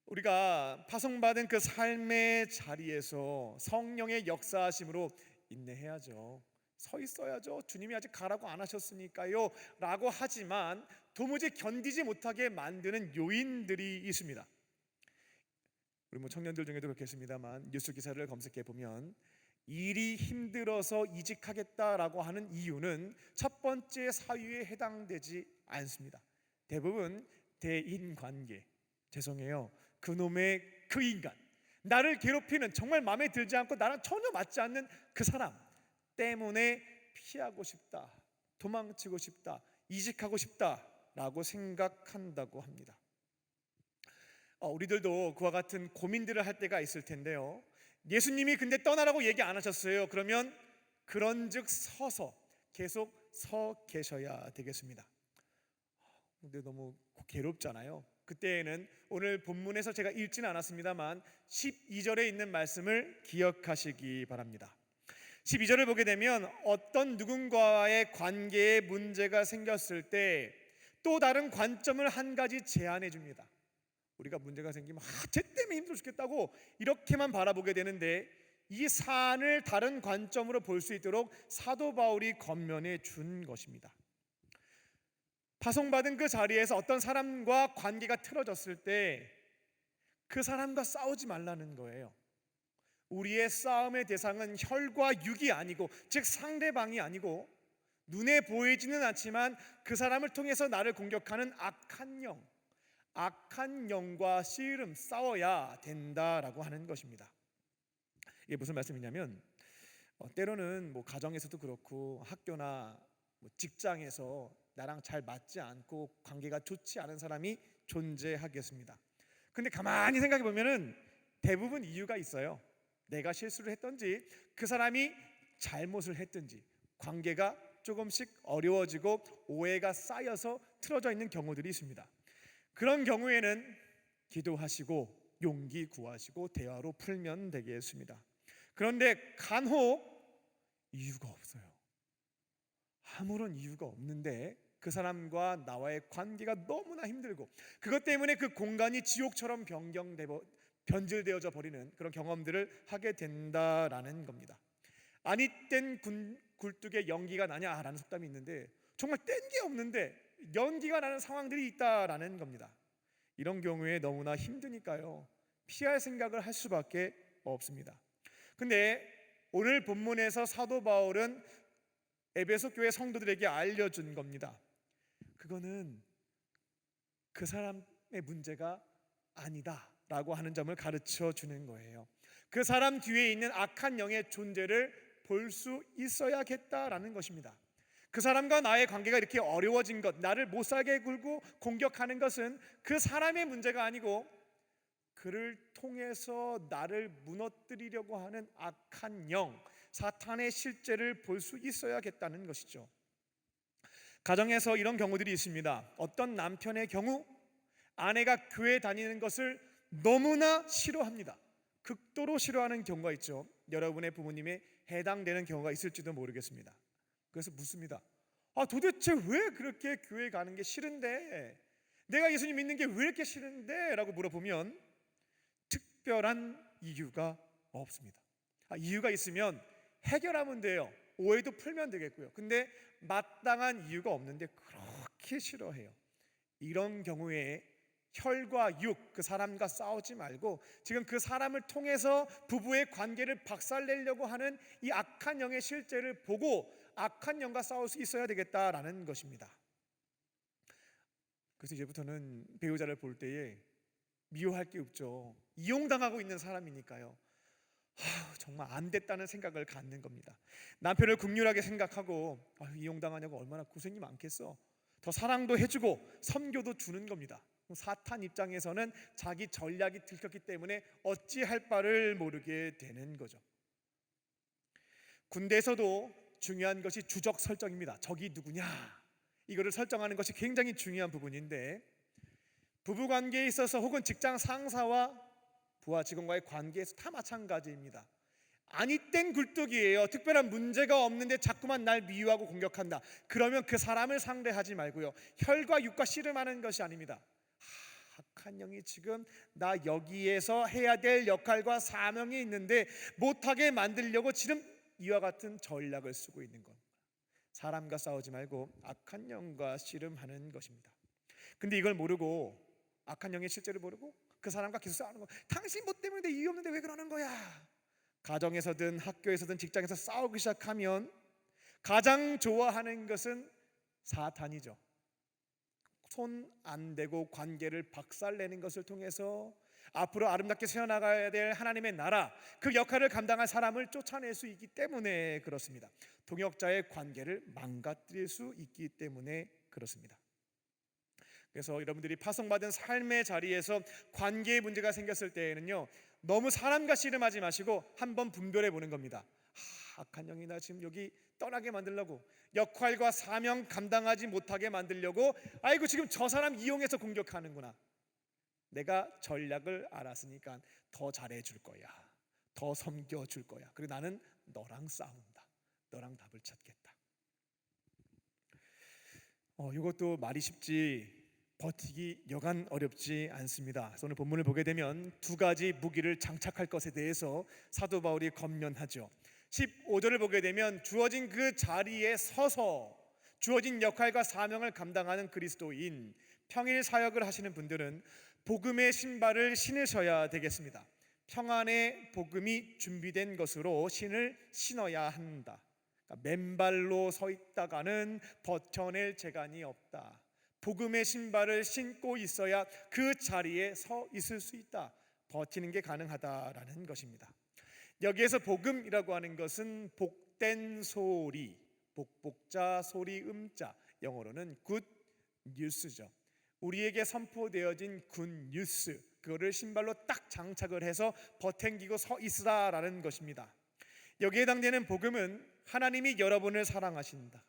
우리가 파송받은 그 삶의 자리에서 성령의 역사하심으로 인내해야죠. 서 있어야죠. 주님이 아직 가라고 안 하셨으니까요 라고 하지만 도무지 견디지 못하게 만드는 요인들이 있습니다. 우리 청년들 중에도 그렇겠습니다만 뉴스 기사를 검색해 보면 일이 힘들어서 이직하겠다라고 하는 이유는 첫 번째 사유에 해당되지 않습니다. 대부분 대인관계, 죄송해요, 그놈의 그 인간, 나를 괴롭히는, 정말 마음에 들지 않고 나랑 전혀 맞지 않는 그 사람 때문에 피하고 싶다, 도망치고 싶다, 이직하고 싶다라고 생각한다고 합니다. 우리들도 그와 같은 고민들을 할 때가 있을 텐데요, 예수님이 근데 떠나라고 얘기 안 하셨어요. 그러면 그런즉 서서 계속 서 계셔야 되겠습니다. 근데 너무 괴롭잖아요. 그때에는 오늘 본문에서 제가 읽지는 않았습니다만 12절에 있는 말씀을 기억하시기 바랍니다. 12절을 보게 되면 어떤 누군가와의 관계에 문제가 생겼을 때 또 다른 관점을 한 가지 제안해 줍니다. 우리가 문제가 생기면 쟤 때문에 힘들어 죽겠다고 이렇게만 바라보게 되는데 이 사안을 다른 관점으로 볼 수 있도록 사도 바울이 권면해 준 것입니다. 파송받은 그 자리에서 어떤 사람과 관계가 틀어졌을 때 그 사람과 싸우지 말라는 거예요. 우리의 싸움의 대상은 혈과 육이 아니고, 즉 상대방이 아니고 눈에 보이지는 않지만 그 사람을 통해서 나를 공격하는 악한 영과 씨름 싸워야 된다라고 하는 것입니다. 이게 무슨 말씀이냐면 때로는 가정에서도 그렇고 학교나 직장에서 나랑 잘 맞지 않고 관계가 좋지 않은 사람이 존재하겠습니다. 근데 가만히 생각해 보면은 대부분 이유가 있어요. 내가 실수를 했든지 그 사람이 잘못을 했든지 관계가 조금씩 어려워지고 오해가 쌓여서 틀어져 있는 경우들이 있습니다. 그런 경우에는 기도하시고 용기 구하시고 대화로 풀면 되겠습니다. 그런데 간혹 이유가 없어요. 아무런 이유가 없는데 그 사람과 나와의 관계가 너무나 힘들고 그것 때문에 그 공간이 지옥처럼 변질되어져 버리는 그런 경험들을 하게 된다라는 겁니다. 아니 땐 굴뚝에 연기가 나냐라는 속담이 있는데 정말 뗀 게 없는데 연기가 나는 상황들이 있다라는 겁니다. 이런 경우에 너무나 힘드니까요, 피할 생각을 할 수밖에 없습니다. 근데 오늘 본문에서 사도 바울은 에베소 교회 성도들에게 알려준 겁니다. 그거는 그 사람의 문제가 아니다 라고 하는 점을 가르쳐 주는 거예요. 그 사람 뒤에 있는 악한 영의 존재를 볼 수 있어야겠다라는 것입니다. 그 사람과 나의 관계가 이렇게 어려워진 것, 나를 못 살게 굴고 공격하는 것은 그 사람의 문제가 아니고 그를 통해서 나를 무너뜨리려고 하는 악한 영, 사탄의 실제를 볼 수 있어야겠다는 것이죠. 가정에서 이런 경우들이 있습니다. 어떤 남편의 경우 아내가 교회 다니는 것을 너무나 싫어합니다. 극도로 싫어하는 경우가 있죠. 여러분의 부모님에 해당되는 경우가 있을지도 모르겠습니다. 그래서 묻습니다. 도대체 왜 그렇게 교회 가는 게 싫은데, 내가 예수님 믿는 게 왜 이렇게 싫은데? 라고 물어보면 특별한 이유가 없습니다. 이유가 있으면 해결하면 돼요. 오해도 풀면 되겠고요. 근데 마땅한 이유가 없는데 그렇게 싫어해요. 이런 경우에 혈과 육, 그 사람과 싸우지 말고 지금 그 사람을 통해서 부부의 관계를 박살내려고 하는 이 악한 영의 실제를 보고 악한 영과 싸울 수 있어야 되겠다라는 것입니다. 그래서 이제부터는 배우자를 볼 때에 미워할 게 없죠. 이용당하고 있는 사람이니까요. 정말 안 됐다는 생각을 갖는 겁니다. 남편을 긍휼하게 생각하고 이용당하냐고 얼마나 고생이 많겠어. 더 사랑도 해주고 섬겨도 주는 겁니다. 사탄 입장에서는 자기 전략이 들켰기 때문에 어찌할 바를 모르게 되는 거죠. 군대에서도 중요한 것이 주적 설정입니다. 적이 누구냐, 이거를 설정하는 것이 굉장히 중요한 부분인데, 부부관계에 있어서 혹은 직장 상사와 부하 직원과의 관계에서 다 마찬가지입니다. 아니 땐 굴뚝이에요. 특별한 문제가 없는데 자꾸만 날 미워하고 공격한다. 그러면 그 사람을 상대하지 말고요, 혈과 육과 씨름하는 것이 아닙니다. 악한 영이 지금 나 여기에서 해야 될 역할과 사명이 있는데 못하게 만들려고 지금 이와 같은 전략을 쓰고 있는 겁니다. 사람과 싸우지 말고 악한 영과 씨름하는 것입니다. 근데 이걸 모르고, 악한 영의 실제를 모르고 그 사람과 계속 싸우는 거, 당신 뭐 때문에 이유 없는데 왜 그러는 거야? 가정에서든 학교에서든 직장에서 싸우기 시작하면 가장 좋아하는 것은 사탄이죠. 손 안 대고 관계를 박살내는 것을 통해서 앞으로 아름답게 세워나가야 될 하나님의 나라, 그 역할을 감당할 사람을 쫓아낼 수 있기 때문에 그렇습니다. 동역자의 관계를 망가뜨릴 수 있기 때문에 그렇습니다. 그래서 여러분들이 파송받은 삶의 자리에서 관계에 문제가 생겼을 때에는요, 너무 사람과 씨름하지 마시고 한번 분별해 보는 겁니다. 악한 영이 나 지금 여기 떠나게 만들려고, 역할과 사명 감당하지 못하게 만들려고, 아이고 지금 저 사람 이용해서 공격하는구나. 내가 전략을 알았으니까 더 잘해줄 거야, 더 섬겨줄 거야. 그리고 나는 너랑 싸운다, 너랑 답을 찾겠다. 이것도 말이 쉽지 버티기 여간 어렵지 않습니다. 그래서 오늘 본문을 보게 되면 두 가지 무기를 장착할 것에 대해서 사도 바울이 권면하죠. 15절을 보게 되면 주어진 그 자리에 서서 주어진 역할과 사명을 감당하는 그리스도인, 평일 사역을 하시는 분들은 복음의 신발을 신으셔야 되겠습니다. 평안의 복음이 준비된 것으로 신을 신어야 한다. 그러니까 맨발로 서 있다가는 버텨낼 재간이 없다. 복음의 신발을 신고 있어야 그 자리에 서 있을 수 있다. 버티는 게 가능하다라는 것입니다. 여기에서 복음이라고 하는 것은 복된 소리, 복복자 소리 음자, 영어로는 good news죠. 우리에게 선포되어진 good news, 그거를 신발로 딱 장착을 해서 버탱기고 서 있으라라는 것입니다. 여기에 해당되는 복음은 하나님이 여러분을 사랑하신다,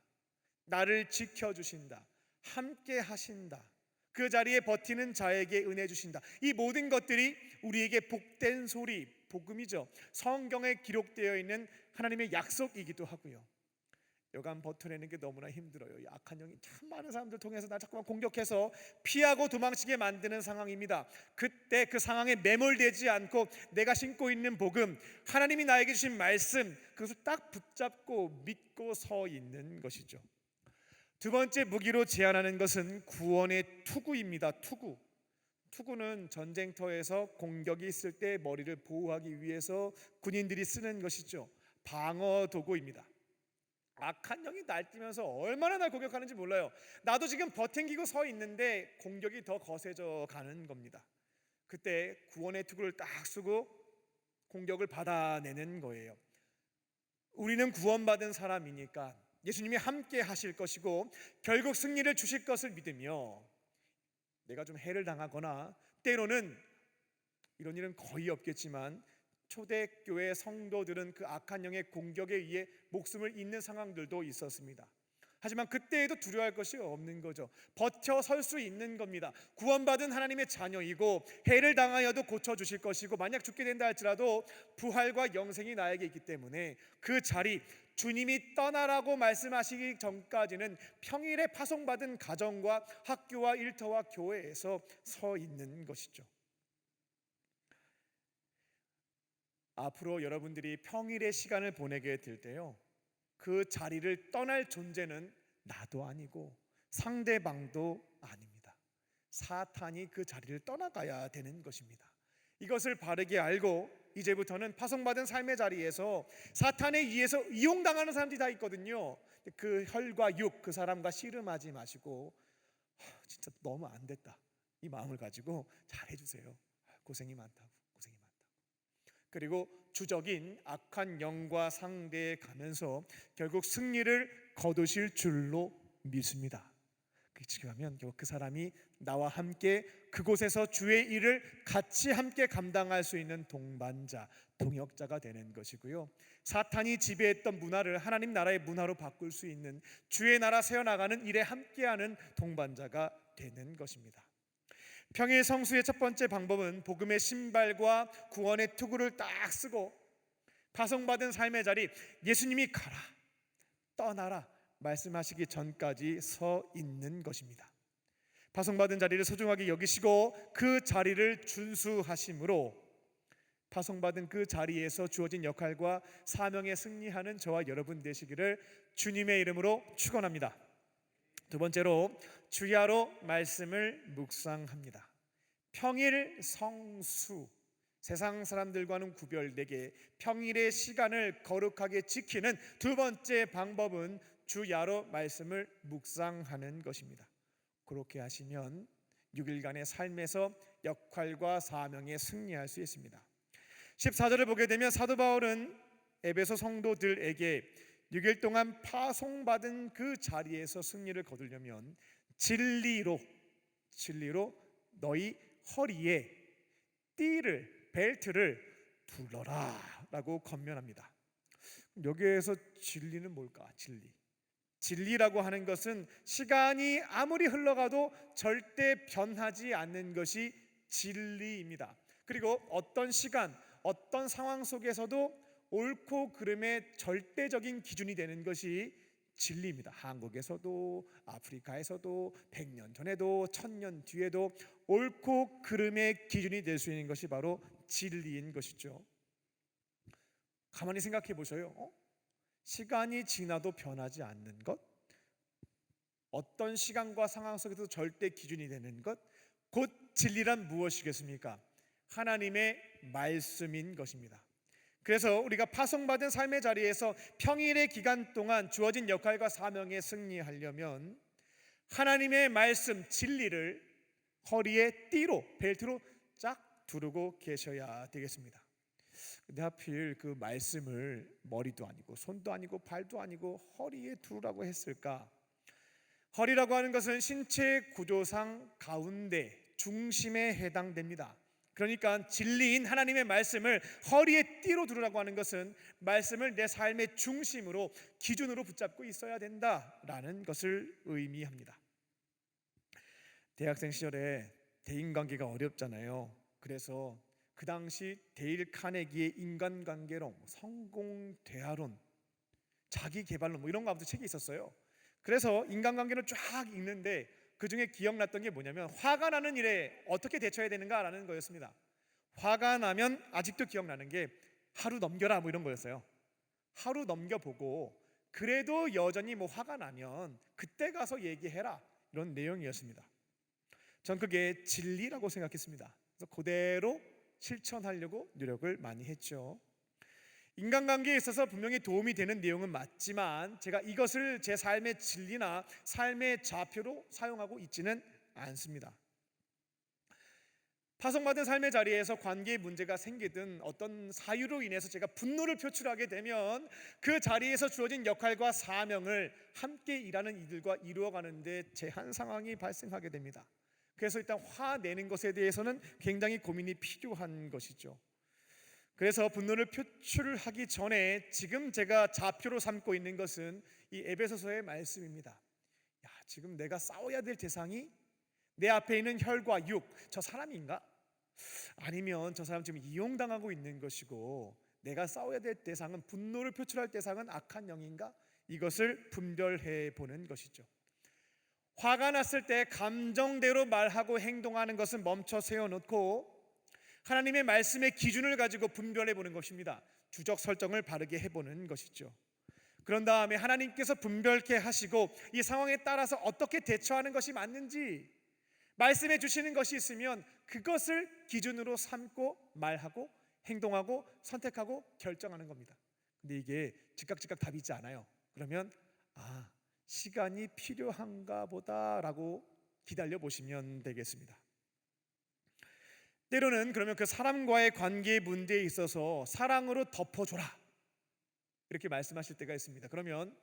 나를 지켜주신다, 함께 하신다, 그 자리에 버티는 자에게 은혜 주신다. 이 모든 것들이 우리에게 복된 소리, 복음이죠. 성경에 기록되어 있는 하나님의 약속이기도 하고요. 여간 버텨내는 게 너무나 힘들어요. 악한 영이 참 많은 사람들 통해서 날 자꾸만 공격해서 피하고 도망치게 만드는 상황입니다. 그때 그 상황에 매몰되지 않고 내가 신고 있는 복음, 하나님이 나에게 주신 말씀, 그것을 딱 붙잡고 믿고 서 있는 것이죠. 두 번째 무기로 제안하는 것은 구원의 투구입니다. 투구는 전쟁터에서 공격이 있을 때 머리를 보호하기 위해서 군인들이 쓰는 것이죠. 방어 도구입니다. 악한 영이 날뛰면서 얼마나 날 공격하는지 몰라요. 나도 지금 버팅기고 서 있는데 공격이 더 거세져 가는 겁니다. 그때 구원의 투구를 딱 쓰고 공격을 받아내는 거예요. 우리는 구원받은 사람이니까 예수님이 함께 하실 것이고 결국 승리를 주실 것을 믿으며, 내가 좀 해를 당하거나 때로는 이런 일은 거의 없겠지만 초대교회 성도들은 그 악한 영의 공격에 의해 목숨을 잃는 상황들도 있었습니다. 하지만 그때에도 두려워할 것이 없는 거죠. 버텨 설 수 있는 겁니다. 구원받은 하나님의 자녀이고 해를 당하여도 고쳐주실 것이고, 만약 죽게 된다 할지라도 부활과 영생이 나에게 있기 때문에 그 자리, 주님이 떠나라고 말씀하시기 전까지는 평일에 파송받은 가정과 학교와 일터와 교회에서 서 있는 것이죠. 앞으로 여러분들이 평일의 시간을 보내게 될 때요, 그 자리를 떠날 존재는 나도 아니고 상대방도 아닙니다. 사탄이 그 자리를 떠나가야 되는 것입니다. 이것을 바르게 알고 이제부터는 파송받은 삶의 자리에서 사탄에 의해서 이용당하는 사람들이 다 있거든요. 그 혈과 육, 그 사람과 씨름하지 마시고 진짜 너무 안 됐다, 이 마음을 가지고 잘 해주세요. 고생이 많다고. 그리고 주적인 악한 영과 상대해 가면서 결국 승리를 거두실 줄로 믿습니다. 지금 하면 결국 그 사람이 나와 함께 그곳에서 주의 일을 같이 함께 감당할 수 있는 동반자, 동역자가 되는 것이고요. 사탄이 지배했던 문화를 하나님 나라의 문화로 바꿀 수 있는, 주의 나라 세워나가는 일에 함께하는 동반자가 되는 것입니다. 평일 성수의 첫 번째 방법은 복음의 신발과 구원의 투구를 딱 쓰고 파송받은 삶의 자리, 예수님이 가라, 떠나라 말씀하시기 전까지 서 있는 것입니다. 파송받은 자리를 소중하게 여기시고 그 자리를 준수하심으로 파송받은 그 자리에서 주어진 역할과 사명에 승리하는 저와 여러분 되시기를 주님의 이름으로 축원합니다. 두 번째로 주야로 말씀을 묵상합니다. 평일 성수, 세상 사람들과는 구별되게 평일의 시간을 거룩하게 지키는 두 번째 방법은 주야로 말씀을 묵상하는 것입니다. 그렇게 하시면 6일간의 삶에서 역할과 사명에 승리할 수 있습니다. 14절을 보게 되면 사도 바울은 에베소 성도들에게 6일 동안 파송받은 그 자리에서 승리를 거두려면 진리로 너희 허리에 띠를, 벨트를 둘러라 라고 권면합니다. 여기에서 진리는 뭘까? 진리라고 하는 것은 시간이 아무리 흘러가도 절대 변하지 않는 것이 진리입니다. 그리고 어떤 시간, 어떤 상황 속에서도 옳고 그름의 절대적인 기준이 되는 것이 진리입니다. 한국에서도 아프리카에서도 100년 전에도 1000년 뒤에도 옳고 그름의 기준이 될 수 있는 것이 바로 진리인 것이죠. 가만히 생각해 보셔요. 시간이 지나도 변하지 않는 것, 어떤 시간과 상황 속에서 절대 기준이 되는 것, 곧 진리란 무엇이겠습니까? 하나님의 말씀인 것입니다. 그래서 우리가 파송받은 삶의 자리에서 평일의 기간 동안 주어진 역할과 사명에 승리하려면 하나님의 말씀, 진리를 허리에 띠로, 벨트로 쫙 두르고 계셔야 되겠습니다. 근데 하필 그 말씀을 머리도 아니고 손도 아니고 발도 아니고 허리에 두르라고 했을까? 허리라고 하는 것은 신체 구조상 가운데 중심에 해당됩니다. 그러니까 진리인 하나님의 말씀을 허리에 띠로 두르라고 하는 것은 말씀을 내 삶의 중심으로 기준으로 붙잡고 있어야 된다라는 것을 의미합니다. 대학생 시절에 대인관계가 어렵잖아요. 그래서 그 당시 데일 카네기의 인간관계론, 성공 대화론, 자기 개발론 이런 거 아무튼 책이 있었어요. 그래서 인간관계를 쫙 읽는데 그 중에 기억났던 게 뭐냐면 화가 나는 일에 어떻게 대처해야 되는가라는 거였습니다. 화가 나면 아직도 기억나는 게 하루 넘겨라 이런 거였어요. 하루 넘겨보고 그래도 여전히 화가 나면 그때 가서 얘기해라 이런 내용이었습니다. 전 그게 진리라고 생각했습니다. 그래서 그대로 실천하려고 노력을 많이 했죠. 인간관계에 있어서 분명히 도움이 되는 내용은 맞지만 제가 이것을 제 삶의 진리나 삶의 좌표로 사용하고 있지는 않습니다. 파송받은 삶의 자리에서 관계에 문제가 생기든 어떤 사유로 인해서 제가 분노를 표출하게 되면 그 자리에서 주어진 역할과 사명을 함께 일하는 이들과 이루어가는데 제한 상황이 발생하게 됩니다. 그래서 일단 화내는 것에 대해서는 굉장히 고민이 필요한 것이죠. 그래서 분노를 표출하기 전에 지금 제가 좌표로 삼고 있는 것은 이 에베소서의 말씀입니다. 지금 내가 싸워야 될 대상이 내 앞에 있는 혈과 육, 저 사람인가? 아니면 저 사람 지금 이용당하고 있는 것이고 내가 싸워야 될 대상은, 분노를 표출할 대상은 악한 영인가? 이것을 분별해 보는 것이죠. 화가 났을 때 감정대로 말하고 행동하는 것은 멈춰 세워놓고 하나님의 말씀의 기준을 가지고 분별해 보는 것입니다. 주적 설정을 바르게 해보는 것이죠. 그런 다음에 하나님께서 분별케 하시고 이 상황에 따라서 어떻게 대처하는 것이 맞는지 말씀해 주시는 것이 있으면 그것을 기준으로 삼고 말하고 행동하고 선택하고 결정하는 겁니다. 근데 이게 즉각 답이지 않아요. 그러면 시간이 필요한가 보다라고 기다려 보시면 되겠습니다. 때로는 그러면 그 사람과의 관계 문제에 있어서 사랑으로 덮어줘라 이렇게 말씀하실 때가 있습니다. 그러면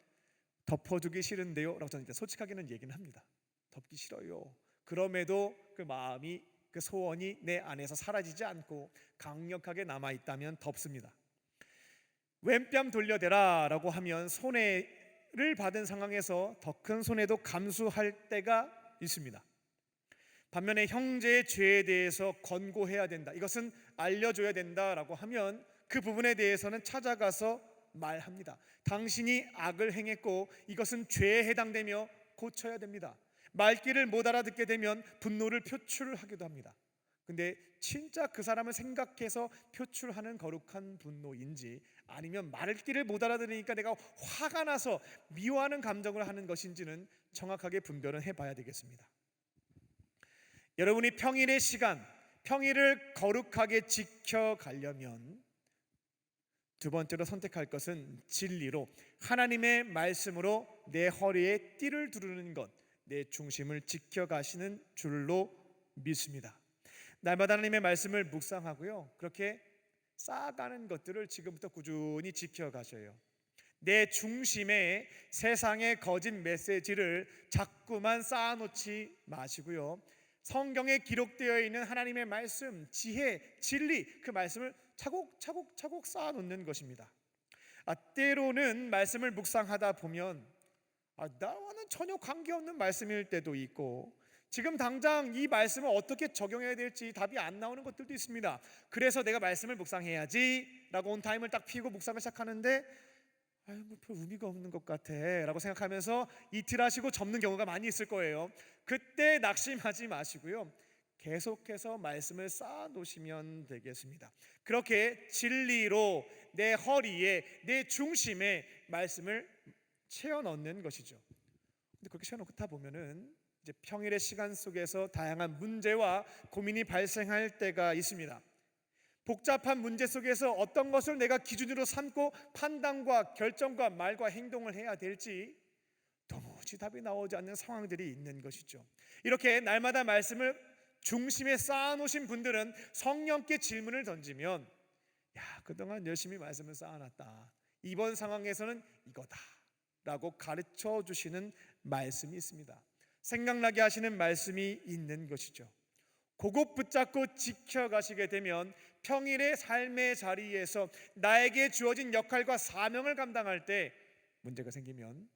덮어주기 싫은데요 라고 저는 솔직하게는 얘기는 합니다. 덮기 싫어요. 그럼에도 그 마음이, 그 소원이 내 안에서 사라지지 않고 강력하게 남아있다면 덮습니다. 왼뺨 돌려대라 라고 하면 손해를 받은 상황에서 더 큰 손해도 감수할 때가 있습니다. 반면에 형제의 죄에 대해서 권고해야 된다, 이것은 알려줘야 된다라고 하면 그 부분에 대해서는 찾아가서 말합니다. 당신이 악을 행했고 이것은 죄에 해당되며 고쳐야 됩니다. 말귀를 못 알아듣게 되면 분노를 표출하기도 합니다. 근데 진짜 그 사람을 생각해서 표출하는 거룩한 분노인지 아니면 말귀를 못 알아들으니까 내가 화가 나서 미워하는 감정을 하는 것인지는 정확하게 분별은 해봐야 되겠습니다. 여러분이 평일의 시간, 평일을 거룩하게 지켜가려면 두 번째로 선택할 것은 진리로 하나님의 말씀으로 내 허리에 띠를 두르는 것, 내 중심을 지켜가시는 줄로 믿습니다. 날마다 하나님의 말씀을 묵상하고요, 그렇게 쌓아가는 것들을 지금부터 꾸준히 지켜가셔요. 내 중심에 세상의 거짓 메시지를 자꾸만 쌓아놓지 마시고요, 성경에 기록되어 있는 하나님의 말씀, 지혜, 진리, 그 말씀을 차곡차곡 쌓아놓는 것입니다. 때로는 말씀을 묵상하다 보면 나와는 전혀 관계없는 말씀일 때도 있고 지금 당장 이 말씀을 어떻게 적용해야 될지 답이 안 나오는 것들도 있습니다. 그래서 내가 말씀을 묵상해야지 라고 온 타임을 딱 피고 묵상을 시작하는데 별 의미가 없는 것 같아 라고 생각하면서 이틀 하시고 접는 경우가 많이 있을 거예요. 그때 낙심하지 마시고요, 계속해서 말씀을 쌓아 놓으시면 되겠습니다. 그렇게 진리로 내 허리에, 내 중심에 말씀을 채워 넣는 것이죠. 근데 그렇게 채워 놓다 보면은 이제 평일의 시간 속에서 다양한 문제와 고민이 발생할 때가 있습니다. 복잡한 문제 속에서 어떤 것을 내가 기준으로 삼고 판단과 결정과 말과 행동을 해야 될지 도무지 답이 나오지 않는 상황들이 있는 것이죠. 이렇게 날마다 말씀을 중심에 쌓아놓으신 분들은 성령께 질문을 던지면 그동안 열심히 말씀을 쌓아놨다, 이번 상황에서는 이거다 라고 가르쳐 주시는 말씀이 있습니다. 생각나게 하시는 말씀이 있는 것이죠. 그것 붙잡고 지켜가시게 되면 평일의 삶의 자리에서 나에게 주어진 역할과 사명을 감당할 때 문제가 생기면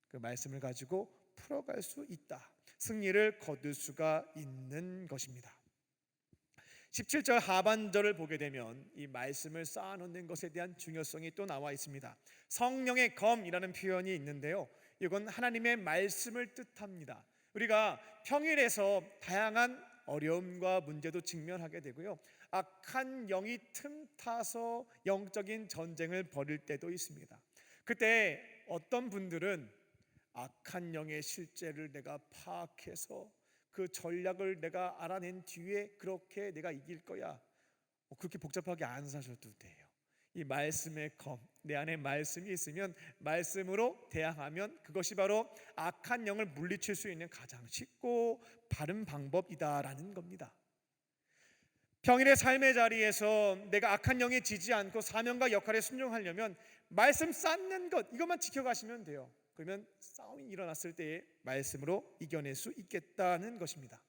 그 말씀을 가지고 풀어갈 수 있다. 승리를 거둘 수가 있는 것입니다. 17절 하반절을 보게 되면 이 말씀을 쌓아놓는 것에 대한 중요성이 또 나와 있습니다. 성령의 검이라는 표현이 있는데요, 이건 하나님의 말씀을 뜻합니다. 우리가 평일에서 다양한 어려움과 문제도 직면하게 되고요, 악한 영이 틈타서 영적인 전쟁을 벌일 때도 있습니다. 그때 어떤 분들은 악한 영의 실제를 내가 파악해서 그 전략을 내가 알아낸 뒤에 그렇게 내가 이길 거야, 그렇게 복잡하게 안 사셔도 돼요. 이 말씀의 검, 내 안에 말씀이 있으면 말씀으로 대항하면 그것이 바로 악한 영을 물리칠 수 있는 가장 쉽고 바른 방법이다라는 겁니다. 평일의 삶의 자리에서 내가 악한 영에 지지 않고 사명과 역할에 순종하려면 말씀 쌓는 것, 이것만 지켜가시면 돼요. 그러면 싸움이 일어났을 때에 말씀으로 이겨낼 수 있겠다는 것입니다.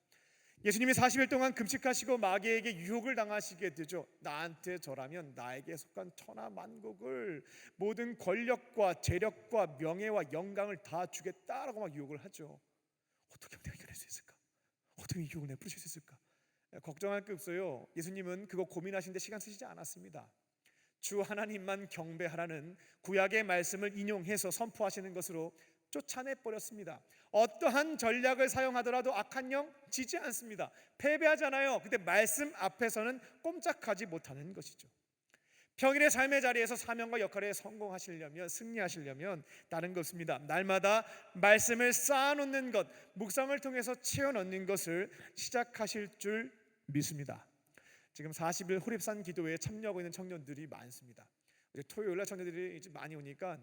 예수님이 40일 동안 금식하시고 마귀에게 유혹을 당하시게 되죠. 나한테 절하면 나에게 속한 천하 만국을, 모든 권력과 재력과 명예와 영광을 다 주겠다라고 막 유혹을 하죠. 어떻게 하면 내가 이겨낼 수 있을까? 어떻게 이 유혹을 내가 풀 수 있을까? 걱정할 게 없어요. 예수님은 그거 고민하시는데 시간 쓰시지 않았습니다. 주 하나님만 경배하라는 구약의 말씀을 인용해서 선포하시는 것으로 쫓아내 버렸습니다. 어떠한 전략을 사용하더라도 악한 영 지지 않습니다. 패배하잖아요. 근데 말씀 앞에서는 꼼짝하지 못하는 것이죠. 평일의 삶의 자리에서 사명과 역할에 성공하시려면, 승리하시려면 다른 거 없습니다. 날마다 말씀을 쌓아놓는 것, 묵상을 통해서 채워넣는 것을 시작하실 줄 믿습니다. 지금 40일 호렙산 기도회에 참여하고 있는 청년들이 많습니다. 토요일날 청년들이 이제 많이 오니까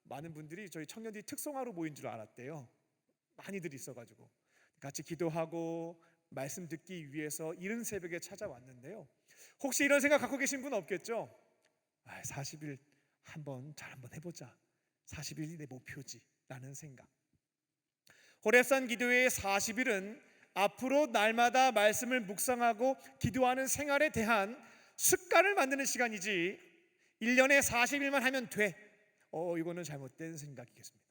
많은 분들이 저희 청년들이 특성화로 모인 줄 알았대요. 많이들 있어가지고 같이 기도하고 말씀 듣기 위해서 이른 새벽에 찾아왔는데요, 혹시 이런 생각 갖고 계신 분 없겠죠? 40일 한번 해보자, 40일이 내 목표지 라는 생각. 호렙산 기도회의 40일은 앞으로 날마다 말씀을 묵상하고 기도하는 생활에 대한 습관을 만드는 시간이지 1년에 40일만 하면 돼, 이거는 잘못된 생각이겠습니다.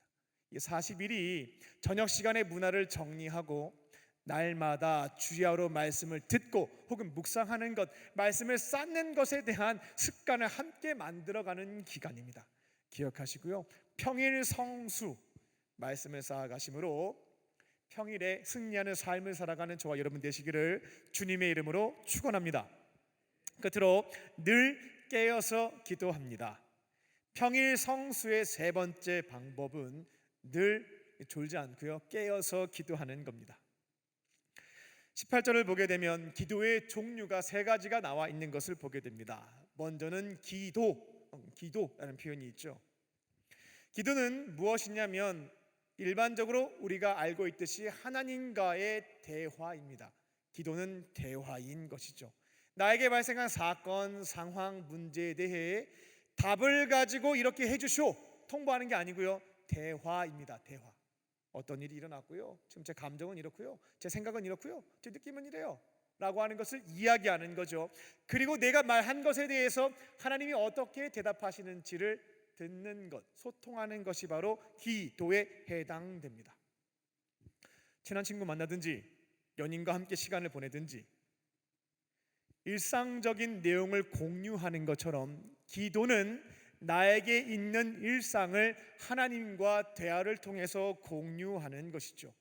이 40일이 저녁 시간의 문화를 정리하고 날마다 주야로 말씀을 듣고 혹은 묵상하는 것, 말씀을 쌓는 것에 대한 습관을 함께 만들어가는 기간입니다. 기억하시고요, 평일 성수, 말씀을 쌓아가심으로 평일에 승리하는 삶을 살아가는 저와 여러분 되시기를 주님의 이름으로 축원합니다. 끝으로 늘 깨어서 기도합니다. 평일 성수의 세 번째 방법은 늘 졸지 않고요, 깨어서 기도하는 겁니다. 18절을 보게 되면 기도의 종류가 세 가지가 나와 있는 것을 보게 됩니다. 먼저는 기도라는 표현이 있죠. 기도는 무엇이냐면 일반적으로 우리가 알고 있듯이 하나님과의 대화입니다. 기도는 대화인 것이죠. 나에게 발생한 사건, 상황, 문제에 대해 답을 가지고 이렇게 해주시오, 통보하는 게 아니고요, 대화입니다. 대화. 어떤 일이 일어났고요, 지금 제 감정은 이렇고요, 제 생각은 이렇고요, 제 느낌은 이래요 라고 하는 것을 이야기하는 거죠. 그리고 내가 말한 것에 대해서 하나님이 어떻게 대답하시는지를 듣는 것, 소통하는 것이 바로 기도에 해당됩니다. 친한 친구 만나든지 연인과 함께 시간을 보내든지 일상적인 내용을 공유하는 것처럼 기도는 나에게 있는 일상을 하나님과 대화를 통해서 공유하는 것이죠.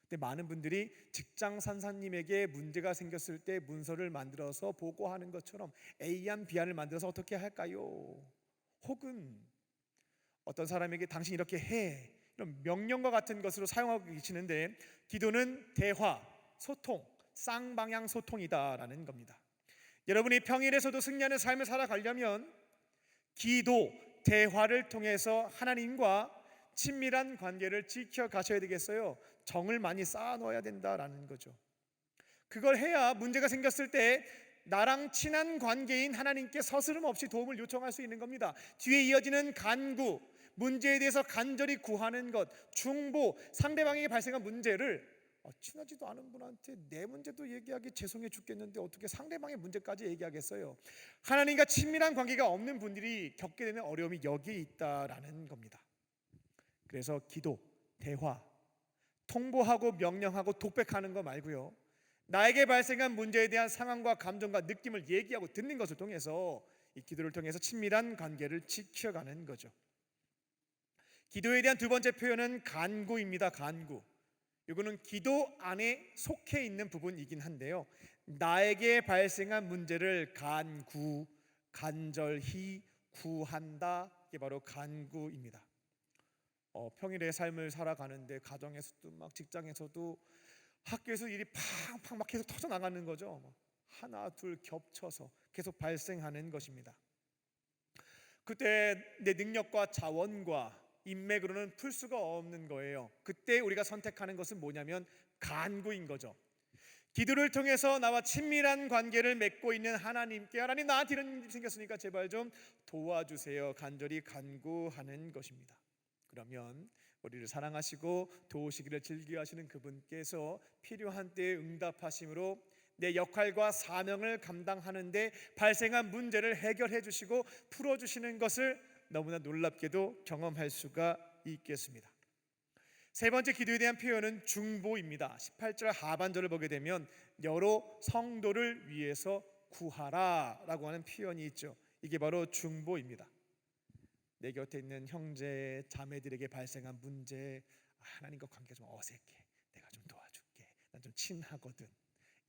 근데 많은 분들이 직장 산사님에게 문제가 생겼을 때 문서를 만들어서 보고하는 것처럼 A안 B안을 만들어서 어떻게 할까요? 혹은 어떤 사람에게 당신 이렇게 해, 이런 명령과 같은 것으로 사용하고 계시는데 기도는 대화, 소통, 쌍방향 소통이다라는 겁니다. 여러분이 평일에서도 승리하는 삶을 살아가려면 기도, 대화를 통해서 하나님과 친밀한 관계를 지켜가셔야 되겠어요. 정을 많이 쌓아놓아야 된다라는 거죠. 그걸 해야 문제가 생겼을 때 나랑 친한 관계인 하나님께 서스럼 없이 도움을 요청할 수 있는 겁니다. 뒤에 이어지는 간구, 문제에 대해서 간절히 구하는 것, 중보, 상대방에게 발생한 문제를 친하지도 않은 분한테 내 문제도 얘기하기 죄송해 죽겠는데 어떻게 상대방의 문제까지 얘기하겠어요? 하나님과 친밀한 관계가 없는 분들이 겪게 되는 어려움이 여기에 있다라는 겁니다. 그래서 기도, 대화, 통보하고 명령하고 독백하는 거 말고요, 나에게 발생한 문제에 대한 상황과 감정과 느낌을 얘기하고 듣는 것을 통해서 이 기도를 통해서 친밀한 관계를 지켜가는 거죠. 기도에 대한 두 번째 표현은 간구입니다. 간구. 이거는 기도 안에 속해 있는 부분이긴 한데요, 나에게 발생한 문제를 간절히 구한다. 이게 바로 간구입니다. 평일의 삶을 살아가는데 가정에서도 막 직장에서도 학교에서 일이 팡팡 막 계속 터져 나가는 거죠. 하나 둘 겹쳐서 계속 발생하는 것입니다. 그때 내 능력과 자원과 인맥으로는 풀 수가 없는 거예요. 그때 우리가 선택하는 것은 뭐냐면 간구인 거죠. 기도를 통해서 나와 친밀한 관계를 맺고 있는 하나님께, 하나님 나한테 이런 일이 생겼으니까 제발 좀 도와주세요. 간절히 간구하는 것입니다. 그러면 우리를 사랑하시고 도우시기를 즐겨하시는 그분께서 필요한 때에 응답하심으로 내 역할과 사명을 감당하는데 발생한 문제를 해결해 주시고 풀어주시는 것을 너무나 놀랍게도 경험할 수가 있겠습니다. 세 번째 기도에 대한 표현은 중보입니다. 18절 하반절을 보게 되면 여러 성도를 위해서 구하라 라고 하는 표현이 있죠. 이게 바로 중보입니다. 내 곁에 있는 형제 자매들에게 발생한 문제, 하나님과 관계가 좀 어색해, 내가 좀 도와줄게, 난 좀 친하거든,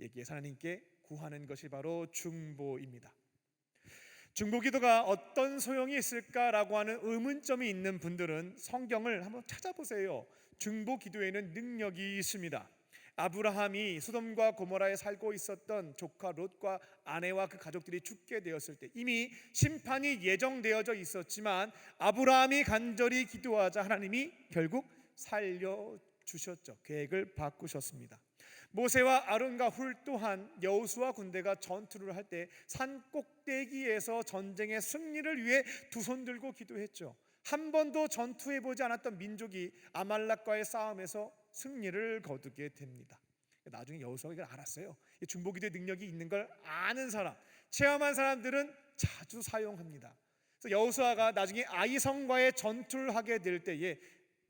얘기해서 하나님께 구하는 것이 바로 중보입니다. 중보기도가 어떤 소용이 있을까라고 하는 의문점이 있는 분들은 성경을 한번 찾아보세요. 중보기도에는 능력이 있습니다. 아브라함이 소돔과 고모라에 살고 있었던 조카 롯과 아내와 그 가족들이 죽게 되었을 때 이미 심판이 예정되어져 있었지만 아브라함이 간절히 기도하자 하나님이 결국 살려주셨죠. 계획을 바꾸셨습니다. 모세와 아론과 훌 또한 여호수아 군대가 전투를 할 때 산 꼭대기에서 전쟁의 승리를 위해 두 손 들고 기도했죠. 한 번도 전투해보지 않았던 민족이 아말렉과의 싸움에서 승리를 거두게 됩니다. 나중에 여호수아가 이걸 알았어요. 중보기도의 능력이 있는 걸 아는 사람, 체험한 사람들은 자주 사용합니다. 그래서 여호수아가 나중에 아이성과의 전투를 하게 될 때에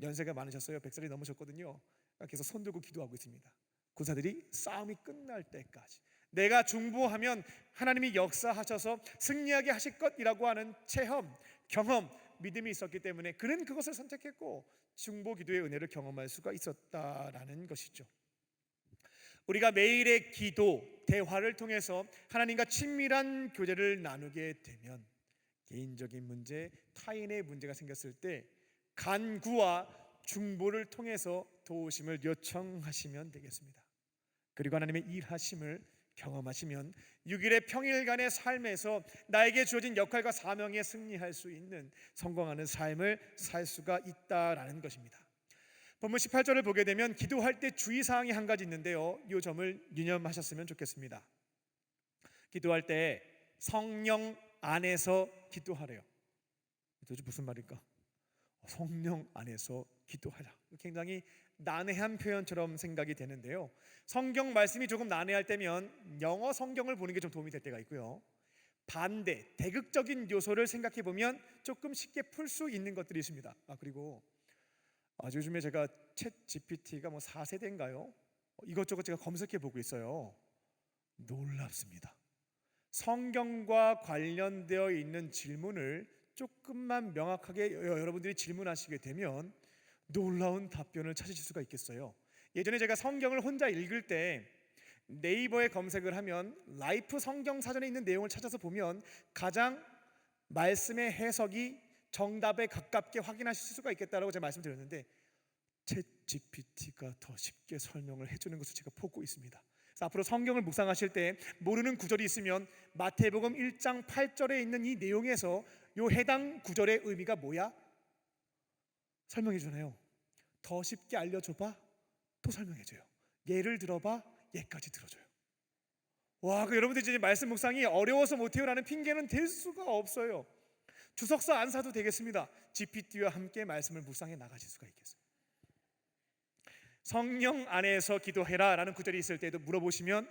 연세가 많으셨어요. 100살이 넘으셨거든요. 그래서 손 들고 기도하고 있습니다. 군사들이 싸움이 끝날 때까지 내가 중보하면 하나님이 역사하셔서 승리하게 하실 것이라고 하는 체험, 경험, 믿음이 있었기 때문에 그는 그것을 선택했고 중보기도의 은혜를 경험할 수가 있었다라는 것이죠. 우리가 매일의 기도, 대화를 통해서 하나님과 친밀한 교제를 나누게 되면 개인적인 문제, 타인의 문제가 생겼을 때 간구와 중보를 통해서 도우심을 요청하시면 되겠습니다. 그리고 하나님의 일하심을 경험하시면 6일의 평일간의 삶에서 나에게 주어진 역할과 사명에 승리할 수 있는 성공하는 삶을 살 수가 있다라는 것입니다. 본문 18절을 보게 되면 기도할 때 주의사항이 한 가지 있는데요, 이 점을 유념하셨으면 좋겠습니다. 기도할 때 성령 안에서 기도하래요. 도대체 무슨 말일까? 성령 안에서 기도하라. 굉장히 난해한 표현처럼 생각이 되는데요, 성경 말씀이 조금 난해할 때면 영어 성경을 보는 게 좀 도움이 될 때가 있고요, 반대, 대극적인 요소를 생각해 보면 조금 쉽게 풀 수 있는 것들이 있습니다. 그리고 요즘에 제가 챗 GPT가 4세대인가요? 이것저것 제가 검색해 보고 있어요. 놀랍습니다. 성경과 관련되어 있는 질문을 조금만 명확하게 여러분들이 질문하시게 되면 놀라운 답변을 찾으실 수가 있겠어요. 예전에 제가 성경을 혼자 읽을 때 네이버에 검색을 하면 라이프 성경 사전에 있는 내용을 찾아서 보면 가장 말씀의 해석이 정답에 가깝게 확인하실 수가 있겠다라고 제가 말씀드렸는데 챗 GPT가 더 쉽게 설명을 해주는 것을 제가 보고 있습니다. 그래서 앞으로 성경을 묵상하실 때 모르는 구절이 있으면 마태복음 1장 8절에 있는 이 내용에서 요 해당 구절의 의미가 뭐야? 설명해 주잖아요. 더 쉽게 알려줘봐, 또 설명해줘요. 예를 들어봐, 예까지 들어줘요. 와, 여러분들 이제 말씀 묵상이 어려워서 못해요라는 핑계는 될 수가 없어요. 주석서 안 사도 되겠습니다. GPT와 함께 말씀을 묵상해 나가실 수가 있겠어요. 성령 안에서 기도해라 라는 구절이 있을 때에도 물어보시면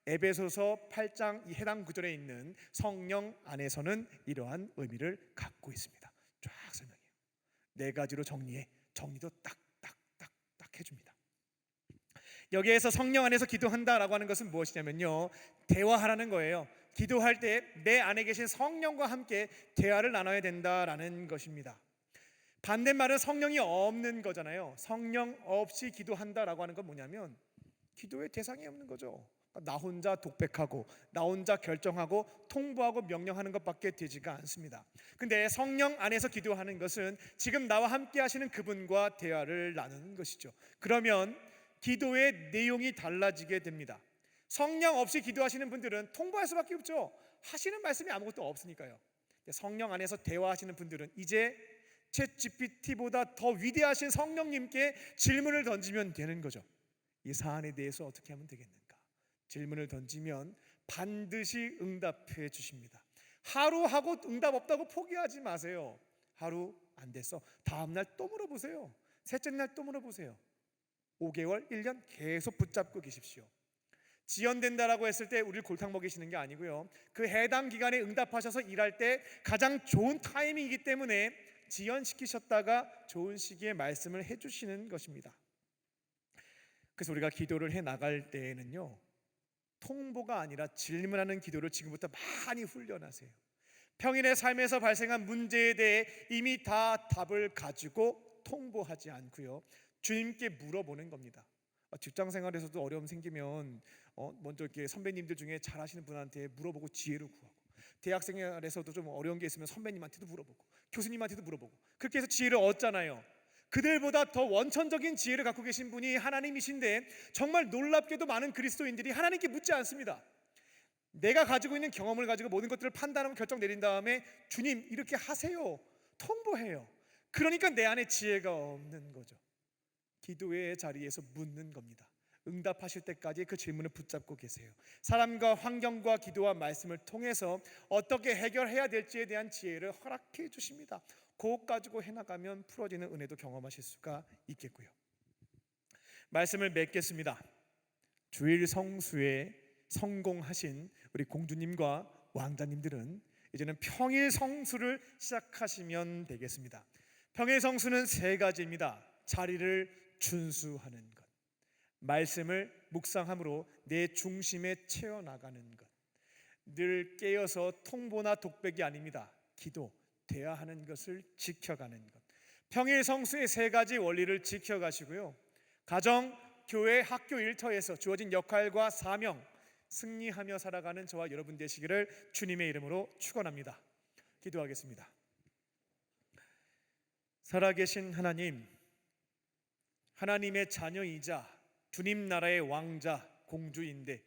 에베소서 8장 이 해당 구절에 있는 성령 안에서는 이러한 의미를 갖고 있습니다. 쫙 설명해요. 네 가지로 정리해. 정리도 딱딱딱딱 해줍니다. 여기에서 성령 안에서 기도한다라고 하는 것은 무엇이냐면요, 대화하라는 거예요. 기도할 때 내 안에 계신 성령과 함께 대화를 나눠야 된다라는 것입니다. 반대말은 성령이 없는 거잖아요. 성령 없이 기도한다라고 하는 건 뭐냐면 기도의 대상이 없는 거죠. 나 혼자 독백하고 나 혼자 결정하고 통보하고 명령하는 것밖에 되지가 않습니다. 근데 성령 안에서 기도하는 것은 지금 나와 함께 하시는 그분과 대화를 나누는 것이죠. 그러면 기도의 내용이 달라지게 됩니다. 성령 없이 기도하시는 분들은 통보할 수밖에 없죠. 하시는 말씀이 아무것도 없으니까요. 성령 안에서 대화하시는 분들은 이제 챗GPT보다 더 위대하신 성령님께 질문을 던지면 되는 거죠. 이 사안에 대해서 어떻게 하면 되겠는가? 질문을 던지면 반드시 응답해 주십니다. 하루 하고 응답 없다고 포기하지 마세요. 하루 안 됐어, 다음 날 또 물어보세요. 셋째 날 또 물어보세요. 5개월, 1년 계속 붙잡고 계십시오. 지연된다라고 했을 때 우리를 골탕 먹이시는 게 아니고요, 그 해당 기간에 응답하셔서 일할 때 가장 좋은 타이밍이기 때문에 지연시키셨다가 좋은 시기에 말씀을 해주시는 것입니다. 그래서 우리가 기도를 해 나갈 때에는요, 통보가 아니라 질문하는 기도를 지금부터 많이 훈련하세요. 평일의 삶에서 발생한 문제에 대해 이미 다 답을 가지고 통보하지 않고요, 주님께 물어보는 겁니다. 직장 생활에서도 어려움 생기면 먼저 이렇게 선배님들 중에 잘하시는 분한테 물어보고 지혜를 구하고, 대학 생활에서도 좀 어려운 게 있으면 선배님한테도 물어보고 교수님한테도 물어보고 그렇게 해서 지혜를 얻잖아요. 그들보다 더 원천적인 지혜를 갖고 계신 분이 하나님이신데 정말 놀랍게도 많은 그리스도인들이 하나님께 묻지 않습니다. 내가 가지고 있는 경험을 가지고 모든 것들을 판단하고 결정 내린 다음에 주님 이렇게 하세요, 통보해요. 그러니까 내 안에 지혜가 없는 거죠. 기도의 자리에서 묻는 겁니다. 응답하실 때까지 그 질문을 붙잡고 계세요. 사람과 환경과 기도와 말씀을 통해서 어떻게 해결해야 될지에 대한 지혜를 허락해 주십니다. 그것 가지고 해나가면 풀어지는 은혜도 경험하실 수가 있겠고요. 말씀을 맺겠습니다. 주일 성수에 성공하신 우리 공주님과 왕자님들은 이제는 평일 성수를 시작하시면 되겠습니다. 평일 성수는 세 가지입니다. 자리를 준수하는 것, 말씀을 묵상함으로 내 중심에 채워나가는 것, 늘 깨어서 통보나 독백이 아닙니다. 기도, 대화하는 것을 지켜가는 것. 평일 성수의 세 가지 원리를 지켜가시고요, 가정, 교회, 학교 일터에서 주어진 역할과 사명 승리하며 살아가는 저와 여러분 되시기를 주님의 이름으로 축원합니다. 기도하겠습니다. 살아계신 하나님, 하나님의 자녀이자 주님 나라의 왕자, 공주인데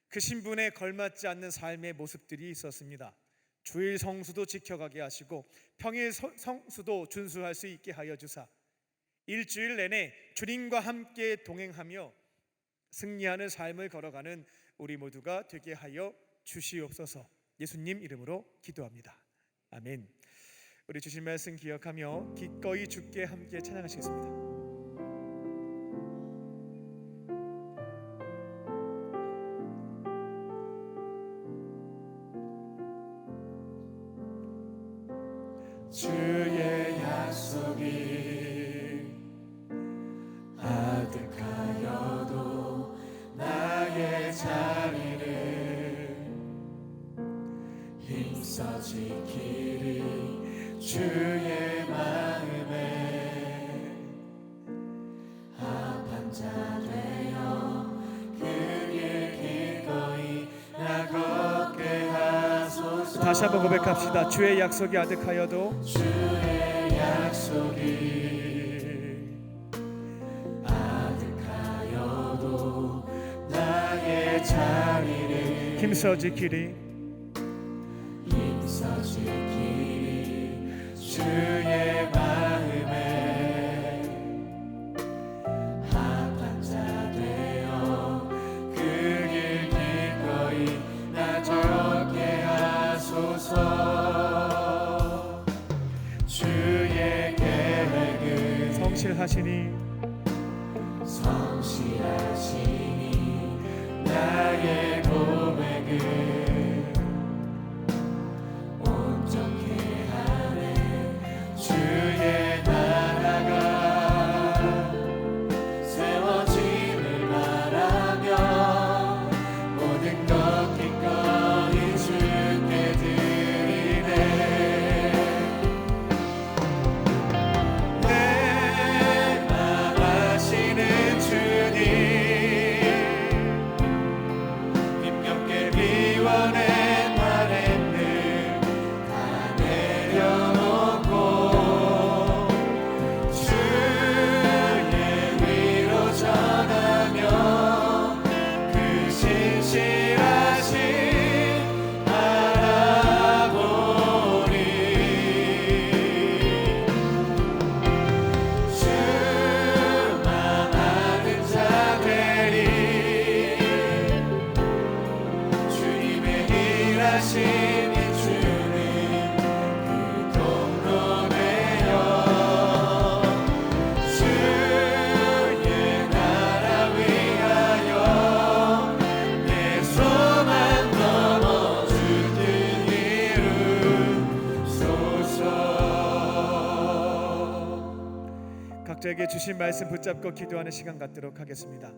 그 신분에 걸맞지 않는 삶의 모습들이 있었습니다. 주일 성수도 지켜가게 하시고 평일 성수도 준수할 수 있게 하여 주사 일주일 내내 주님과 함께 동행하며 승리하는 삶을 걸어가는 우리 모두가 되게 하여 주시옵소서. 예수님 이름으로 기도합니다. 아멘. 우리 주신 말씀 기억하며 기꺼이 주께 함께 찬양하시겠습니다. 주의 약속이 아득하여도 나의 자리를 힘써 지키리. 주의 마음에 합한 자 되어 그 길 기꺼이 나 걷게 하소서. 다시 한번 고백합시다. 주의 약속이 아득하여도 주의 약속이 아득하여도 나의 자리를 힘써 지키리. 힘써 지키리. 주의 마음에 합한 자 되어 그 길 기꺼이 나 걷게 하소서. 주의 계획은 성실하시니 성실하시니 나의 고백을 온전케 하네. 주의 나라가 세워짐을 바라며 모든 것 기꺼이 주께 드리네. 내 맘 아시는 주님, 힘겹게 비워낸 바램들 다 내려놓고 주의 위로 전하며 그 신실하심 알아보리. 주만 아는 자 되리. 주님의 일하심이 주는 그 통로 되어 주의 나라 위하여 내 소망 넘어 주 뜻 이루소서. 각자에게 주신 말씀 붙잡고 기도하는 시간 갖도록 하겠습니다.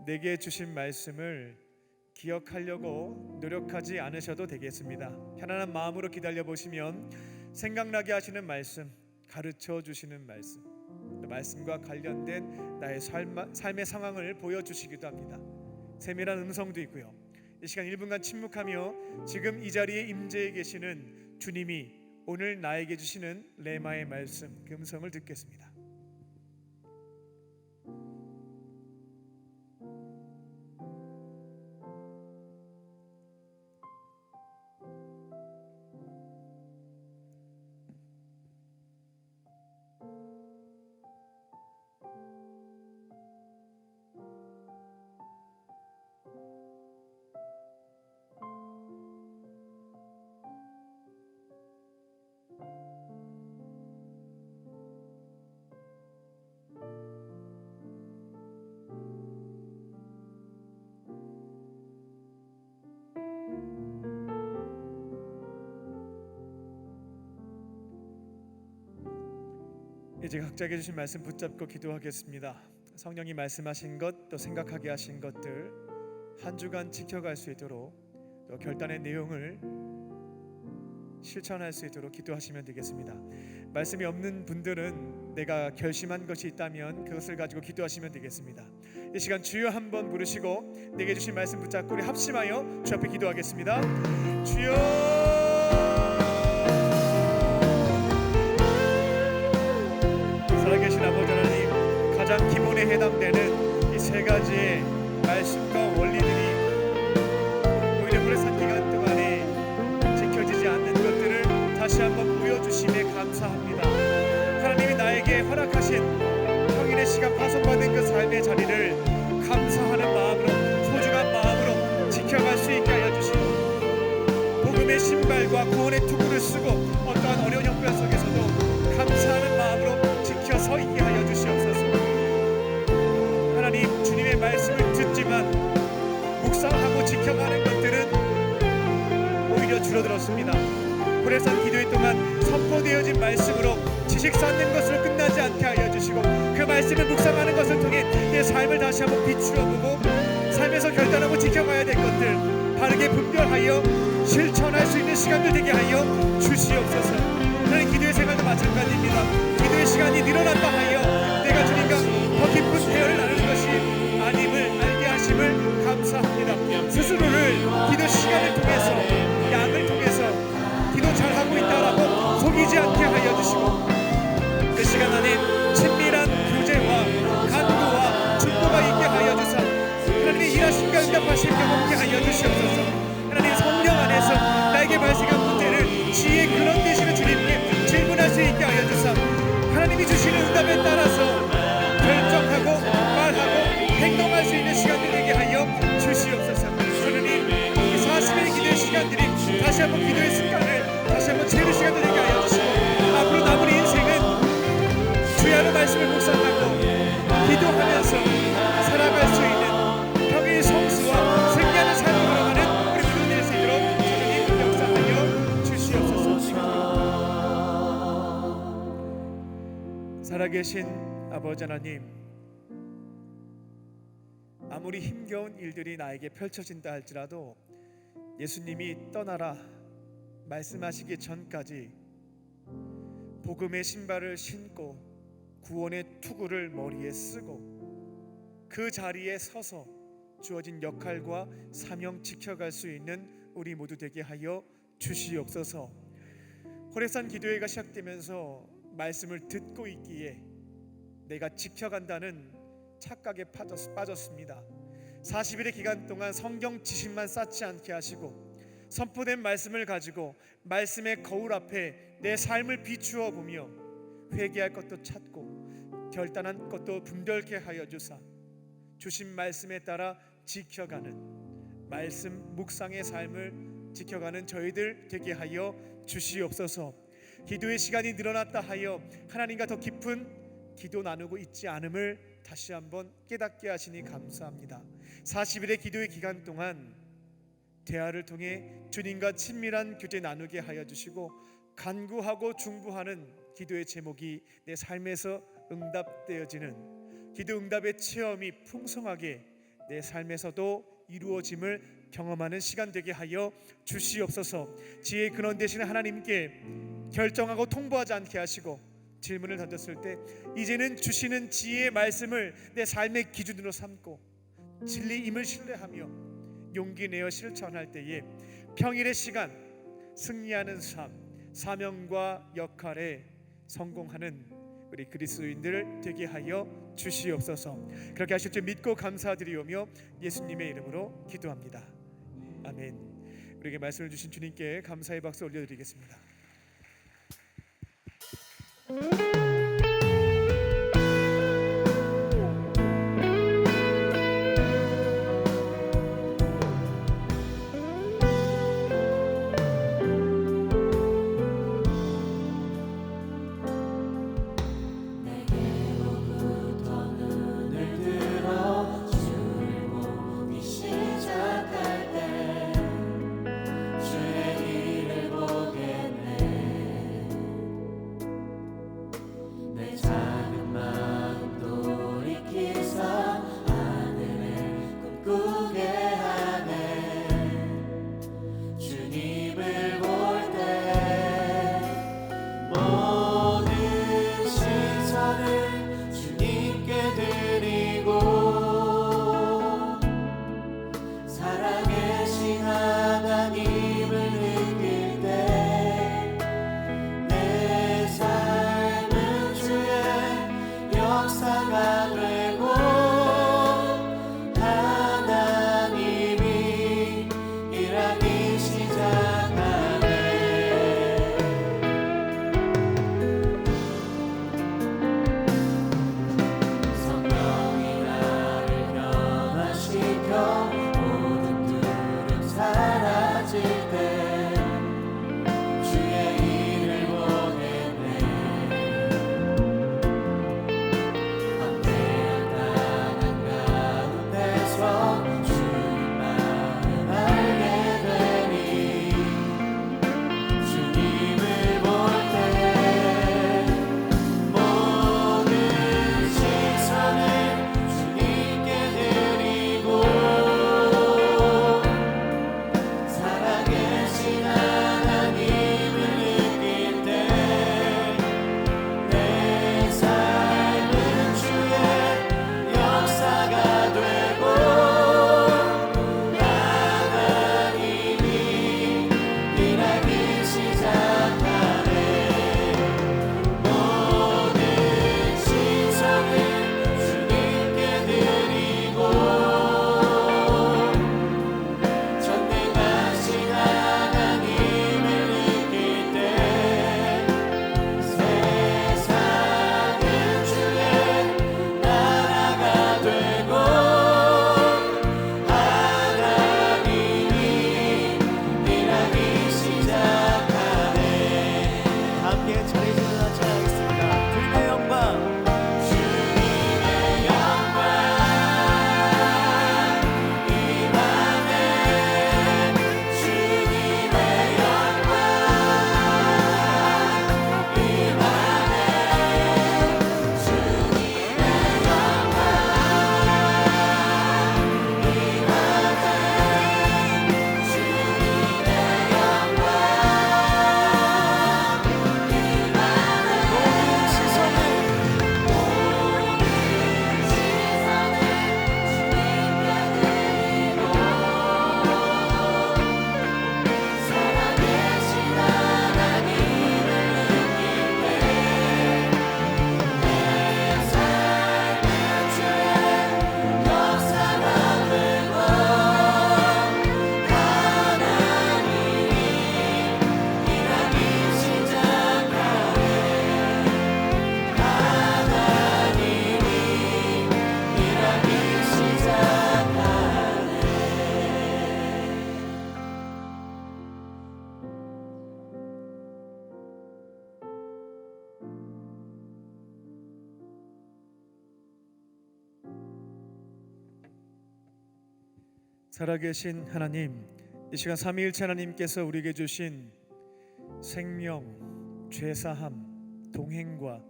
내게 주신 말씀을 기억하려고 노력하지 않으셔도 되겠습니다. 편안한 마음으로 기다려 보시면 생각나게 하시는 말씀, 가르쳐 주시는 말씀, 또 말씀과 관련된 나의 삶의 상황을 보여주시기도 합니다. 세밀한 음성도 있고요. 이 시간 1분간 침묵하며 지금 이 자리에 임재해 계시는 주님이 오늘 나에게 주시는 레마의 말씀, 그 음성을 듣겠습니다. 이제 각자에게 주신 말씀 붙잡고 기도하겠습니다. 성령이 말씀하신 것, 또 생각하게 하신 것들 한 주간 지켜갈 수 있도록, 또 결단의 내용을 실천할 수 있도록 기도하시면 되겠습니다. 말씀이 없는 분들은 내가 결심한 것이 있다면 그것을 가지고 기도하시면 되겠습니다. 이 시간 주여 한번 부르시고 내게 주신 말씀 붙잡고 우리 합심하여 주 앞에 기도하겠습니다. 주여, 살아계신 아버지 하나님, 가장 기본에 해당되는 이 세 가지의 말씀과 원리들이 오히려 오랜 기간 동안에 지켜지지 않는 것들을 다시 한번 보여주심에 감사합니다. 하나님이 나에게 허락하신 평일의 시간 파송받은 그 삶의 자리를 감사하는 마음으로, 소중한 마음으로 지켜갈 수 있게 하여 주시고, 복음의 신발과 구원의 투구를 쓰고 어떠한 어려운 형편 속에서도 감사하는 마음으로 지켜서 있게 하여 주시옵소서. 하나님, 주님의 말씀을 듣지만 묵상하고 지켜가는 것들은 오히려 줄어들었습니다. 그래서 기도회 동안 선포되어진 말씀으로 지식 쌓는 것으로 끝나지 않게 하여 주시고, 그 말씀을 묵상하는 것을 통해 내 삶을 다시 한번 비추어보고 삶에서 결단하고 지켜가야 될 것들 바르게 분별하여 실천할 수 있는 시간들 되게 하여 주시옵소서. 하나님, 기도의 생활도 마찬가지입니다. 기도의 시간이 늘어난다 하여 내가 주님과 더 깊은 대화를 나누는 것이 아님을 알게 하심을 감사합니다. 스스로를 기도 시간을 통해서, 양을 통해서 기도 잘하고 있다라고 속이지 않게 하여 주시고, 그 시간 안에 친밀한 교제와 간구와 축복가 있게 하여 주사 하나님의 일하심과 응답하심 경험케 하여 주시옵소서. 하나님, 성령 안에서 나에게 발생한 문제를 지혜의 근원 되시는 주님께 질문할 수 있게 하여 주사 하나님이 주시는 응답에 따라서 결정하고 말하고 행동할 수 있는 시간이 되게 하여 주시옵소서. 주님, 이 40일의 기도의 시간들이 다시 한번 기도의 습관을 다시 한번 채우는 시간이 되게 하여 주시고, 앞으로 남은 인생은 주야의 말씀을 묵상하고 기도하면서 살아갈 수 있는 평의 성수와 승리하는 삶을 걸어가는 우리 모두 될 수 있도록 주님 역사하여 주시옵소서. 살아계신 아버지 하나님, 아무리 힘겨운 일들이 나에게 펼쳐진다 할지라도 예수님이 떠나라 말씀하시기 전까지 복음의 신발을 신고 구원의 투구를 머리에 쓰고 그 자리에 서서 주어진 역할과 사명 지켜갈 수 있는 우리 모두 되게 하여 주시옵소서. 호렙산 기도회가 시작되면서 말씀을 듣고 있기에 내가 지켜간다는 착각에 빠졌습니다. 40일의 기간 동안 성경 지식만 쌓지 않게 하시고 선포된 말씀을 가지고 말씀의 거울 앞에 내 삶을 비추어 보며 회개할 것도 찾고 결단한 것도 분별케 하여 주사 주신 말씀에 따라 지켜가는 말씀 묵상의 삶을 지켜가는 저희들 되게 하여 주시옵소서. 기도의 시간이 늘어났다 하여 하나님과 더 깊은 기도 나누고 있지 않음을 다시 한번 깨닫게 하시니 감사합니다. 40일의 기도의 기간 동안 대화를 통해 주님과 친밀한 교제 나누게 하여 주시고 간구하고 중부하는 기도의 제목이 내 삶에서 응답되어지는 기도 응답의 체험이 풍성하게 내 삶에서도 이루어짐을 경험하는 시간 되게 하여 주시옵소서. 지혜의 근원 되시는 하나님께 결정하고 통보하지 않게 하시고 질문을 던졌을 때 이제는 주시는 지혜의 말씀을 내 삶의 기준으로 삼고 진리임을 신뢰하며 용기 내어 실천할 때에 평일의 시간 승리하는 삶 사명과 역할에 성공하는 우리 그리스도인들 되게 하여 주시옵소서. 그렇게 하실 줄 믿고 감사드리오며 예수님의 이름으로 기도합니다. 아멘. 우리에게 말씀을 주신 주님께 감사의 박수 올려드리겠습니다. 살아계신 하나님, 이 시간 삼위일체 하나님께서 우리에게 주신 생명, 죄사함, 동행과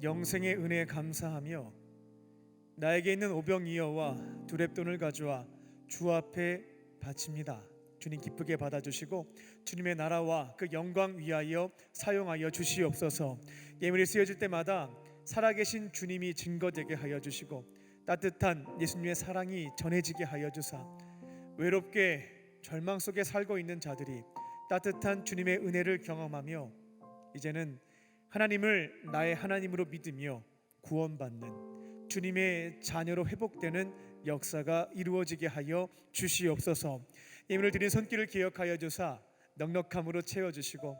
영생의 은혜에 감사하며 나에게 있는 오병이어와 두렙돈을 가져와 주 앞에 바칩니다. 주님 기쁘게 받아주시고 주님의 나라와 그 영광 위하여 사용하여 주시옵소서. 예물이 쓰여질 때마다 살아계신 주님이 증거되게 하여 주시고 따뜻한 예수님의 사랑이 전해지게 하여 주사 외롭게 절망 속에 살고 있는 자들이 따뜻한 주님의 은혜를 경험하며 이제는 하나님을 나의 하나님으로 믿으며 구원받는 주님의 자녀로 회복되는 역사가 이루어지게 하여 주시옵소서. 예물을 드린 손길을 기억하여 주사 넉넉함으로 채워주시고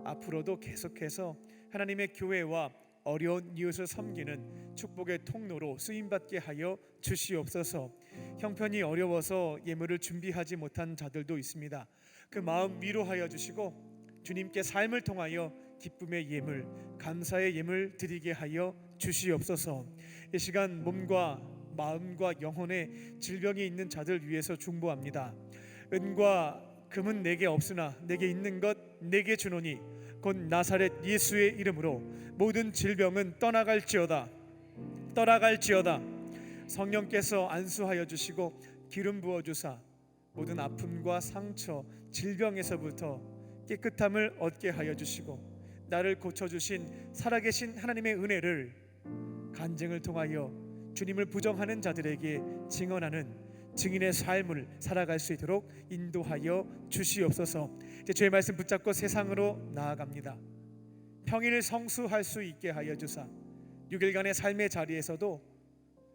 앞으로도 계속해서 하나님의 교회와 어려운 이웃을 섬기는 축복의 통로로 쓰임받게 하여 주시옵소서. 형편이 어려워서 예물을 준비하지 못한 자들도 있습니다. 그 마음 위로하여 주시고 주님께 삶을 통하여 기쁨의 예물, 감사의 예물 드리게 하여 주시옵소서. 이 시간 몸과 마음과 영혼에 질병이 있는 자들 위해서 중보합니다. 은과 금은 내게 없으나 내게 있는 것 내게 주노니 곧 나사렛 예수의 이름으로 모든 질병은 떠나갈지어다. 성령께서 안수하여 주시고 기름 부어 주사 모든 아픔과 상처, 질병에서부터 깨끗함을 얻게 하여 주시고 나를 고쳐 주신 살아계신 하나님의 은혜를 간증을 통하여 주님을 부정하는 자들에게 증언하는 증인의 삶을 살아갈 수 있도록 인도하여 주시옵소서. 이제 주의 말씀 붙잡고 세상으로 나아갑니다. 평일 성수할 수 있게 하여 주사 6일간의 삶의 자리에서도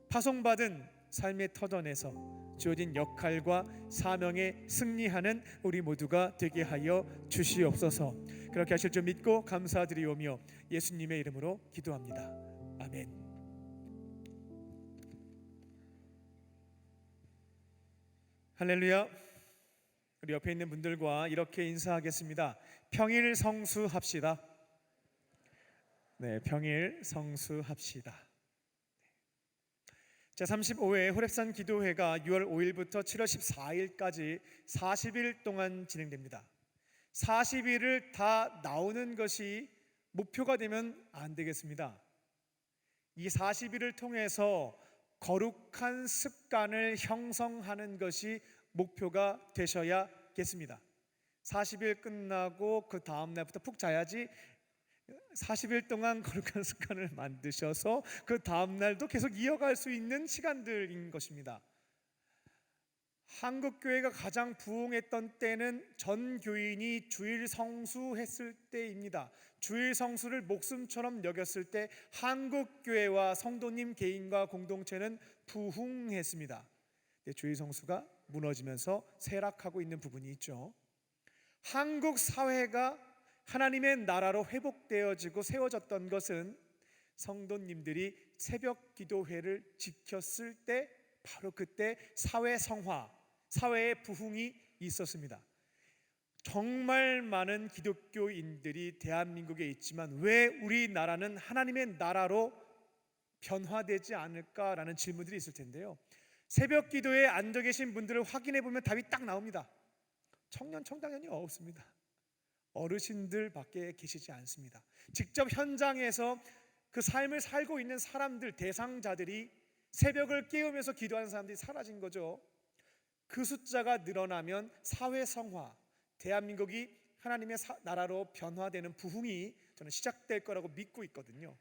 파송받은 삶의 터전에서 주어진 역할과 사명에 승리하는 우리 모두가 되게 하여 주시옵소서. 그렇게 하실 줄 믿고 감사드리오며 예수님의 이름으로 기도합니다. 아멘. 할렐루야. 우리 옆에 있는 분들과 이렇게 인사하겠습니다. 평일 성수합시다. 네, 평일 성수합시다. 제35회 호렙산 기도회가 6월 5일부터 7월 14일까지 40일 동안 진행됩니다. 40일을 다 나오는 것이 목표가 되면 안 되겠습니다. 이 40일을 통해서 거룩한 습관을 형성하는 것이 목표가 되셔야겠습니다. 40일 끝나고 그 다음 날부터 푹 자야지 40일 동안 거룩한 습관을 만드셔서 그 다음 날도 계속 이어갈 수 있는 시간들인 것입니다. 한국 교회가 가장 부흥했던 때는 전 교인이 주일 성수했을 때입니다. 주일 성수를 목숨처럼 여겼을 때 한국 교회와 성도님 개인과 공동체는 부흥했습니다. 주일 성수가 무너지면서 쇠락하고 있는 부분이 있죠. 한국 사회가 하나님의 나라로 회복되어지고 세워졌던 것은 성도님들이 새벽 기도회를 지켰을 때 바로 그때 사회 성화, 사회의 부흥이 있었습니다. 정말 많은 기독교인들이 대한민국에 있지만 왜 우리나라는 하나님의 나라로 변화되지 않을까라는 질문들이 있을 텐데요. 새벽 기도에 앉아 계신 분들을 확인해 보면 답이 딱 나옵니다. 청년 청장년이 없습니다. 어르신들밖에 계시지 않습니다. 직접 현장에서 그 삶을 살고 있는 사람들, 대상자들이 새벽을 깨우면서 기도하는 사람들이 사라진 거죠. 그 숫자가 늘어나면 사회 성화, 대한민국이 하나님의 나라로 변화되는 부흥이 저는 시작될 거라고 믿고 있거든요.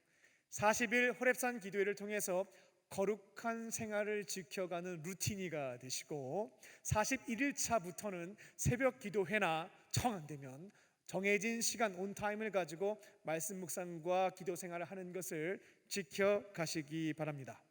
40일 호렙산 기도회를 통해서 거룩한 생활을 지켜가는 루틴이가 되시고 41일차부터는 새벽 기도회나 정 안 되면 정해진 시간 온타임을 가지고 말씀 묵상과 기도 생활을 하는 것을 지켜가시기 바랍니다.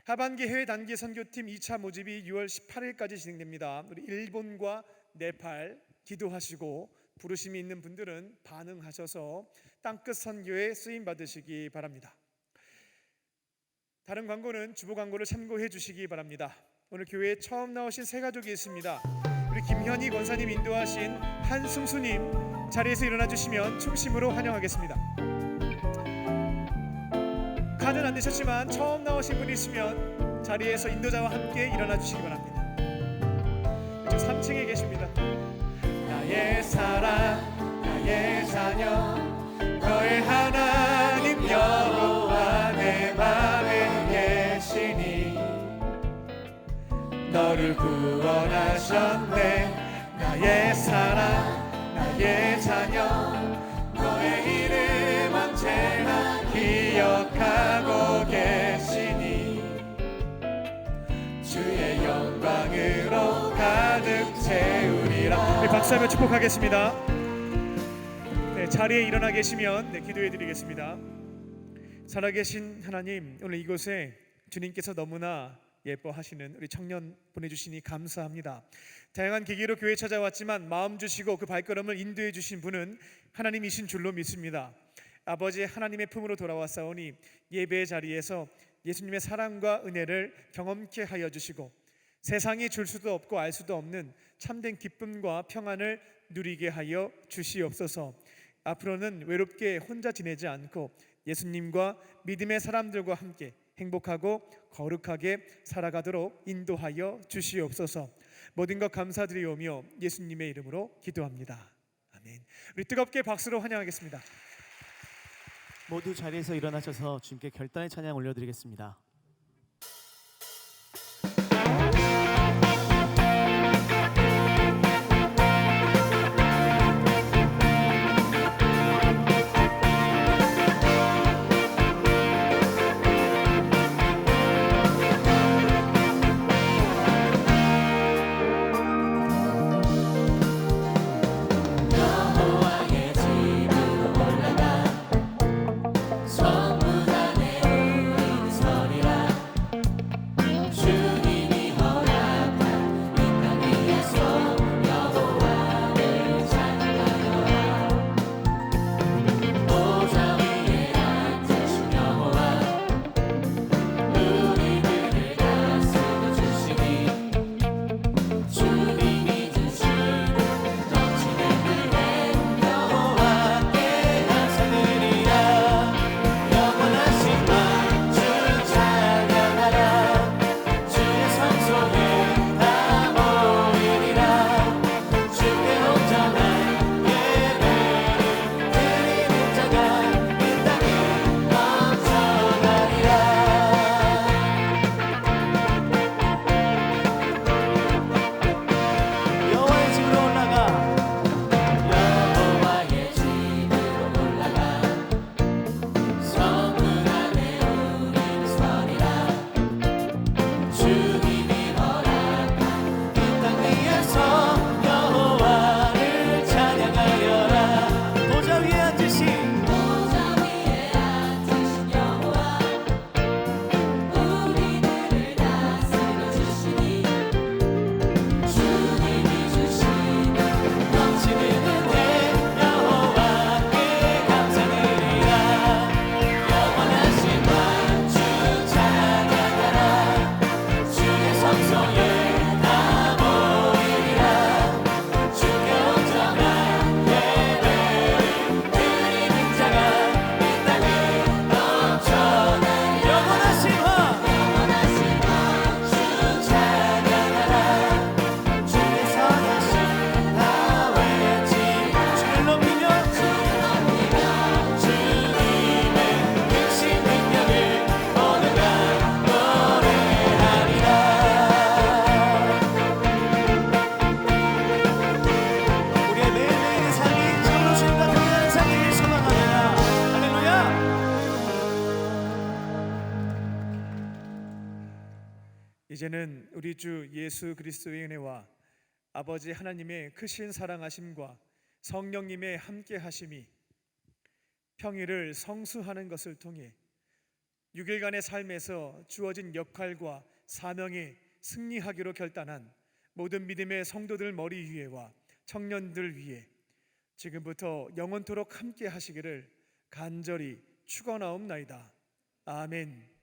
하반기 해외 단기 선교팀 2차 모집이 6월 18일까지 진행됩니다. 우리 일본과 네팔 기도하시고 부르심이 있는 분들은 반응하셔서 땅끝 선교에 쓰임 받으시기 바랍니다. 다른 광고는 주보 광고를 참고해 주시기 바랍니다. 오늘 교회에 처음 나오신 세 가족이 있습니다. 우리 김현희 권사님 인도하신 한승수님 자리에서 일어나 주시면 충심으로 환영하겠습니다. 카드는 안 되셨지만 처음 나오신 분이 있으면 자리에서 인도자와 함께 일어나 주시기 바랍니다. 3층에 계십니다. 나의 사랑 나의 자녀 너의 하나님 여호와 내 맘에 계시니 너를 구원하셨네. 나의 사랑 나의 자녀 너의 이름 언제나 기억하고 계시니 주의 영광으로 가득 채우리라. 네, 박수하며 축복하겠습니다. 네, 자리에 일어나 계시면 기도해 드리겠습니다. 살아계신 하나님, 오늘 이곳에 주님께서 너무나 예뻐하시는 우리 청년 보내주시니 감사합니다. 다양한 계기로 교회 찾아왔지만 마음 주시고 그 발걸음을 인도해 주신 분은 하나님이신 줄로 믿습니다. 아버지 하나님의 품으로 돌아왔사오니 예배의 자리에서 예수님의 사랑과 은혜를 경험케 하여 주시고 세상이 줄 수도 없고 알 수도 없는 참된 기쁨과 평안을 누리게 하여 주시옵소서. 앞으로는 외롭게 혼자 지내지 않고 예수님과 믿음의 사람들과 함께 행복하고 거룩하게 살아가도록 인도하여 주시옵소서. 모든 것 감사드리오며 예수님의 이름으로 기도합니다. 아멘. 우리 뜨겁게 박수로 환영하겠습니다. 모두 자리에서 일어나셔서 주님께 결단의 찬양 올려드리겠습니다. 이제는 우리 주 예수 그리스도의 은혜와 아버지 하나님의 크신 사랑하심과 성령님의 함께하심이 평일을 성수하는 것을 통해 6일간의 삶에서 주어진 역할과 사명에 승리하기로 결단한 모든 믿음의 성도들 머리 위에와 청년들 위에 지금부터 영원토록 함께 하시기를 간절히 축원하옵나이다. 아멘.